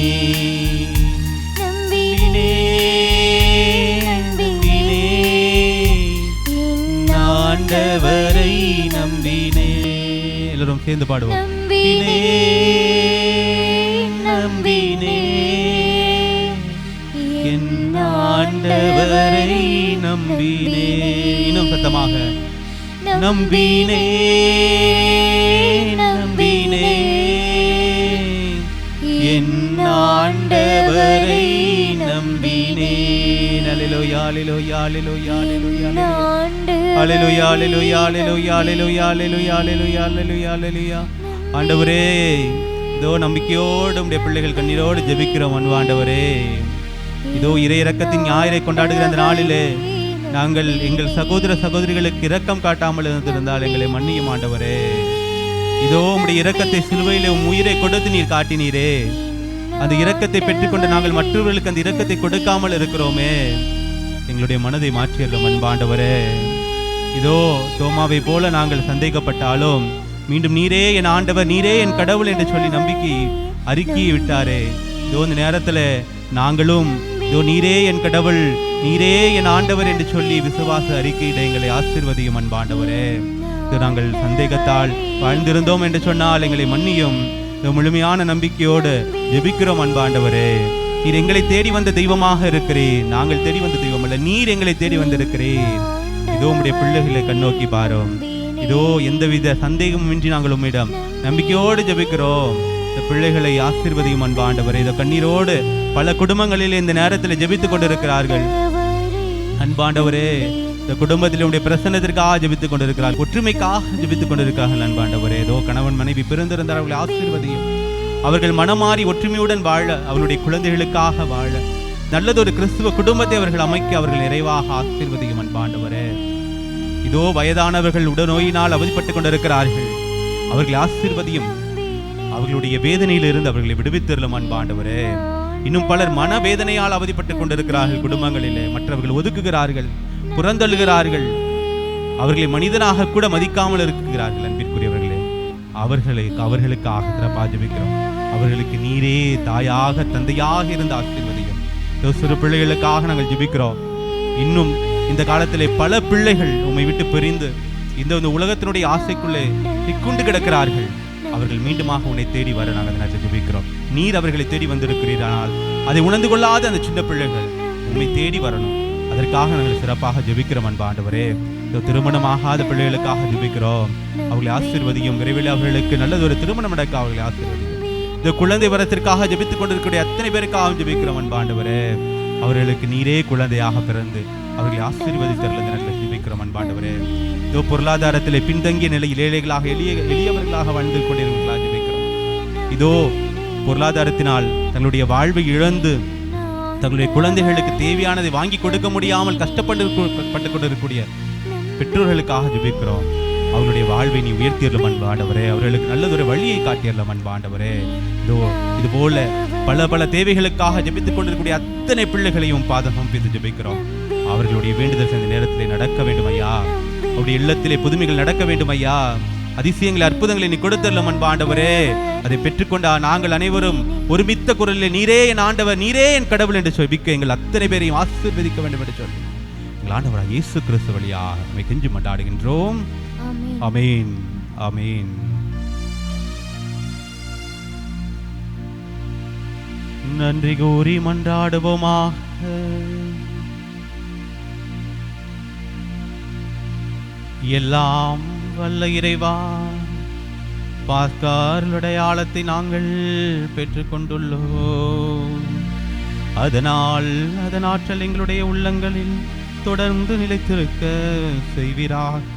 ஆண்டவரை நம்பினே. எல்லாரும் சேர்ந்து பாடுவோம். நம்பினே என் ஆண்டவரை நம்பினே. இன்னும் சத்தமாக நம்பினே நம்பினே என் ஆண்டவரை நம்பினே. அல்லேலூயா அல்லேலூயா அல்லேலூயா அல்லேலூயா அல்லேலூயா அல்லேலூயா அல்லேலூயா அல்லேலூயா அல்லேலூயா அல்லேலூயா அல்லேலூயா அல்லேலூயா. ஆண்டவரே, இதோ நம்பிக்கையோடு உம்முடைய பிள்ளைகள் கண்ணீரோடு ஜெபிக்கிறோம். அன்பு ஆண்டவரே, இதோ இறை இரக்கத்தின் ஞாயிறை கொண்டாடுகிற அந்த நாளிலே நாங்கள் எங்கள் சகோதர சகோதரிகளுக்கு இரக்கம் காட்டாமல் இருந்திருந்தால் எங்களை மன்னியும் ஆண்டவரே. இதோ உம்முடைய இரக்கத்தை சிலுவையிலே உம் உயிரை கொடுத்து நீர் காட்டினீரே. அந்த இரக்கத்தை பெற்றுக்கொண்டு நாங்கள் மற்றவர்களுக்கு அந்த இரக்கத்தை கொடுக்காமல் இருக்கிறோமே. எங்களுடைய மனதை மாற்றியறோம் அன்பாண்டவரே. இதோ தோமாவை போல நாங்கள் சந்தேகப்பட்டாலும் மீண்டும் நீரே என் ஆண்டவர், நீரே என் கடவுள் என்று சொல்லி நம்பிக்கை அறிக்கை விட்டாரே. இதோ இந்த நேரத்தில் நாங்களும் இதோ நீரே என் கடவுள், நீரே என் ஆண்டவர் என்று சொல்லி விசுவாச அறிக்கையிட எங்களை ஆசீர்வதியும் அன்பாண்டவரே. இது நாங்கள் சந்தேகத்தால் வாழ்ந்திருந்தோம் என்று சொன்னால் எங்களை மன்னியும். முழுமையான நம்பிக்கையோடு ஜெபிக்கிறோம் அன்பாண்டவரே. நீர் எங்களை தேடி வந்த தெய்வமாக இருக்கிறீர், நாங்கள் தேடி வந்த தெய்வம் அல்ல, நீர் எங்களை தேடி வந்திருக்கிறீர். இதோ உம்முடைய பிள்ளைகளை கண்ணோக்கி பாரும். இதோ எந்தவித சந்தேகமின்றி நாங்கள் உம்மிடம் நம்பிக்கையோடு ஜெபிக்கிறோம். இந்த பிள்ளைகளை ஆசீர்வதியும் அன்பாண்டவரே. இதோ கண்ணீரோடு பல குடும்பங்களில் இந்த நேரத்தில் ஜெபித்துக் கொண்டிருக்கிறார்கள் அன்பாண்டவரே. இந்த குடும்பத்தில் உடைய பிரசன்னத்திற்காக ஜெபித்துக் கொண்டிருக்கிறார்கள், ஒற்றுமைக்காக ஜெபித்துக் கொண்டிருக்கிறார்கள் அன்பாண்டவரே. ஏதோ கணவன் மனைவி பிறந்திருந்தார், அவர்களை ஆசீர்வதியும். அவர்கள் மனமாறி ஒற்றுமையுடன் வாழ, அவருடைய குழந்தைகளுக்காக வாழ, நல்லதொரு கிறிஸ்துவ குடும்பத்தை அவர்கள் அமைக்க அவர்கள் நிறைவாக ஆசீர்வதியும் அன்பாண்டவரே. இதோ வயதானவர்கள் உடனோயினால் அவதிப்பட்டுக் கொண்டிருக்கிறார்கள், அவர்களை ஆசீர்வதியும். அவர்களுடைய வேதனையில் இருந்து அவர்களை விடுவித்தருளும் அன்பாண்டவரே. இன்னும் பலர் மனவேதனையால் அவதிப்பட்டுக் கொண்டிருக்கிறார்கள் குடும்பங்களிலே. மற்றவர்கள் ஒதுக்குகிறார்கள், புறந்தள்ளுகிறார்கள், அவர்களை மனிதனாக கூட மதிக்காமல் இருக்கிறார்கள். அன்பிற்குரியவர்களே, அவர்களுக்காக சிறப்பாக ஜெபிக்கிறோம். அவர்களுக்கு நீரே தாயாக தந்தையாக இருந்து ஆசீர்வதியும். சிறு பிள்ளைகளுக்காக நாங்கள் ஜெபிக்கிறோம். இன்னும் இந்த காலத்திலே பல பிள்ளைகள் உம்மை விட்டு பிரிந்து இந்த உலகத்தினுடைய ஆசைக்குள்ளே சிக்குண்டு கிடக்கிறார்கள். அவர்கள் மீண்டுமாக உன்னை தேடி வர நாங்கள் ஜெபிக்கிறோம். நீர் அவர்களை தேடி வந்திருக்கிறீர். ஆனால் அதை உணர்ந்து கொள்ளாத அந்த சின்ன பிள்ளைகள் உண்மை தேடி வரணும். அதற்காக நாங்கள் சிறப்பாக ஜெபிக்கிறோம் அன்பாண்டவரே. இந்த திருமணமாகாத பிள்ளைகளுக்காக ஜெபிக்கிறோம். அவர்களை ஆசீர்வதியும். விரைவில் அவர்களுக்கு நல்லதொரு திருமணம் நடக்க அவர்களை ஆசீர்வதியும். இந்த குழந்தை வரத்திற்காக ஜெபித்துக் கொண்டிருக்கக்கூடிய அத்தனை பேருக்காக ஜெபிக்கிறோம் அன்பாண்டவரே. அவர்களுக்கு நீரே குழந்தையாக பிறந்து அவர்களை ஆசீர்வதித்தருளது நல்ல ஜெபிக்கிறோம் அன்பாண்டவரே. இதோ பொருளாதாரத்திலே பின்தங்கிய நிலையில் ஏழைகளாக எளியவர்களாக வாழ்ந்து கொண்டிருக்கிறீர்களா ஜெபிக்கிறோம். இதோ பொருளாதாரத்தினால் தங்களுடைய வாழ்வை இழந்து தங்களுடைய குழந்தைகளுக்கு தேவையானதை வாங்கி கொடுக்க முடியாமல் கஷ்டப்பட்டு கொண்டிருக்கக்கூடிய பெற்றோர்களுக்காக ஜெபிக்கிறோம். அவருடைய வாழ்வை நீ உயர்த்தியறலும் அன்பு ஆண்டவரே. அவர்களுக்கு நல்லதொரு வழியை காட்டியறலும் அன்பு ஆண்டவரே. இதோ இது போல பல பல தேவைகளுக்காக ஜெபித்துக் கொண்டிருக்கக்கூடிய அத்தனை பிள்ளைகளையும் பாதகம் பிடித்து ஜெபிக்கிறோம். அவர்களுடைய வேண்டுதல் இந்த நேரத்திலே நடக்க வேண்டும் ஐயா. அவருடைய இல்லத்திலே புதுமைகள் நடக்க வேண்டும் ஐயா. அதிசயங்களை அற்புதங்களை நீ கொடுத்தரலும் அன்பு ஆண்டவரே. அதை பெற்றுக்கொண்ட நாங்கள் அனைவரும் ஒருமித்த குரலில் நீரே என் ஆண்டவர், நீரே என் கடவுள் என்று ஜெபிக்க எங்கள் அத்தனை பேரையும் ஆசீர்வதிக்க வேண்டும் என்று சொல்லி எங்கள் ஆண்டவராக இயேசு கிறிஸ்து வழியாக நம்மை கெஞ்சி மன்றாடுகின்றோம். ஆமென், ஆமென். நன்றி கூறி மன்றாடுவோமாக. எல்லாம் வல்ல இறைவா, பாஸ்கார் அடையாளத்தை நாங்கள் பெற்றுக்கொண்டுள்ளோம். அதனால் அதன் ஆற்றல் எங்களுடைய உள்ளங்களில் தொடர்ந்து நிலைத்திருக்க செய்வீராக.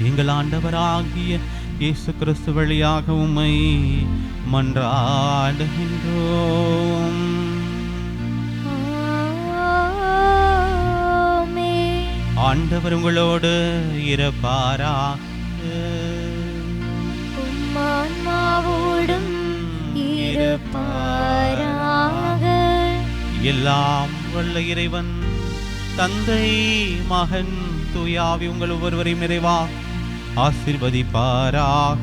எங்கள் ஆண்டவராகிய இயேசு கிறிஸ்து வழியாக உம்மை மன்றாடுகின்றோம். ஆண்டவர் உங்களோடு இருப்பாராக. ஆன்மாவோடும் இருப்பாராக. எல்லாம் வல்ல இறைவன் தந்தை, மகன், தூய ஆவி உங்கள் ஒவ்வொருவரையும் நிறைவா ஆசீர்வதிப்பாராக.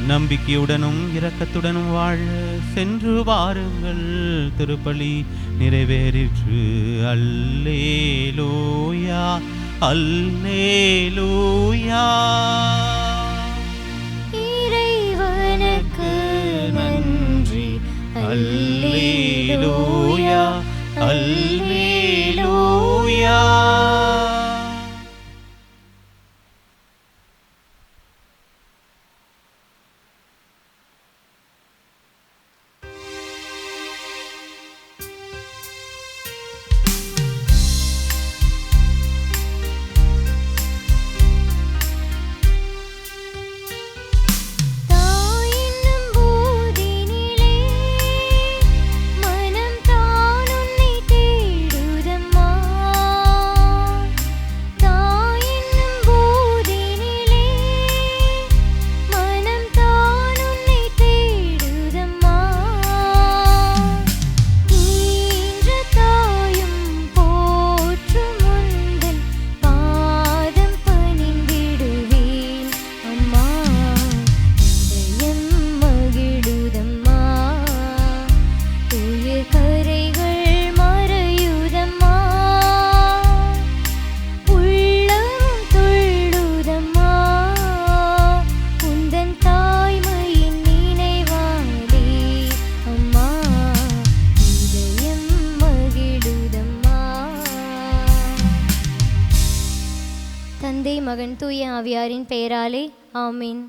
நம்பிக்கையுடனும் இரக்கத்துடனும் வாழ சென்று வாருங்கள். திருப்பலி நிறைவேறிற்று. அல்லேலூயா, அல்லேலூயா. இறைவனுக்கு நன்றி. அல்லேலூயா, அல்லேலூயா. தந்தை, மகன், தூய ஆவியாரின் பெயராலே ஆமீன்.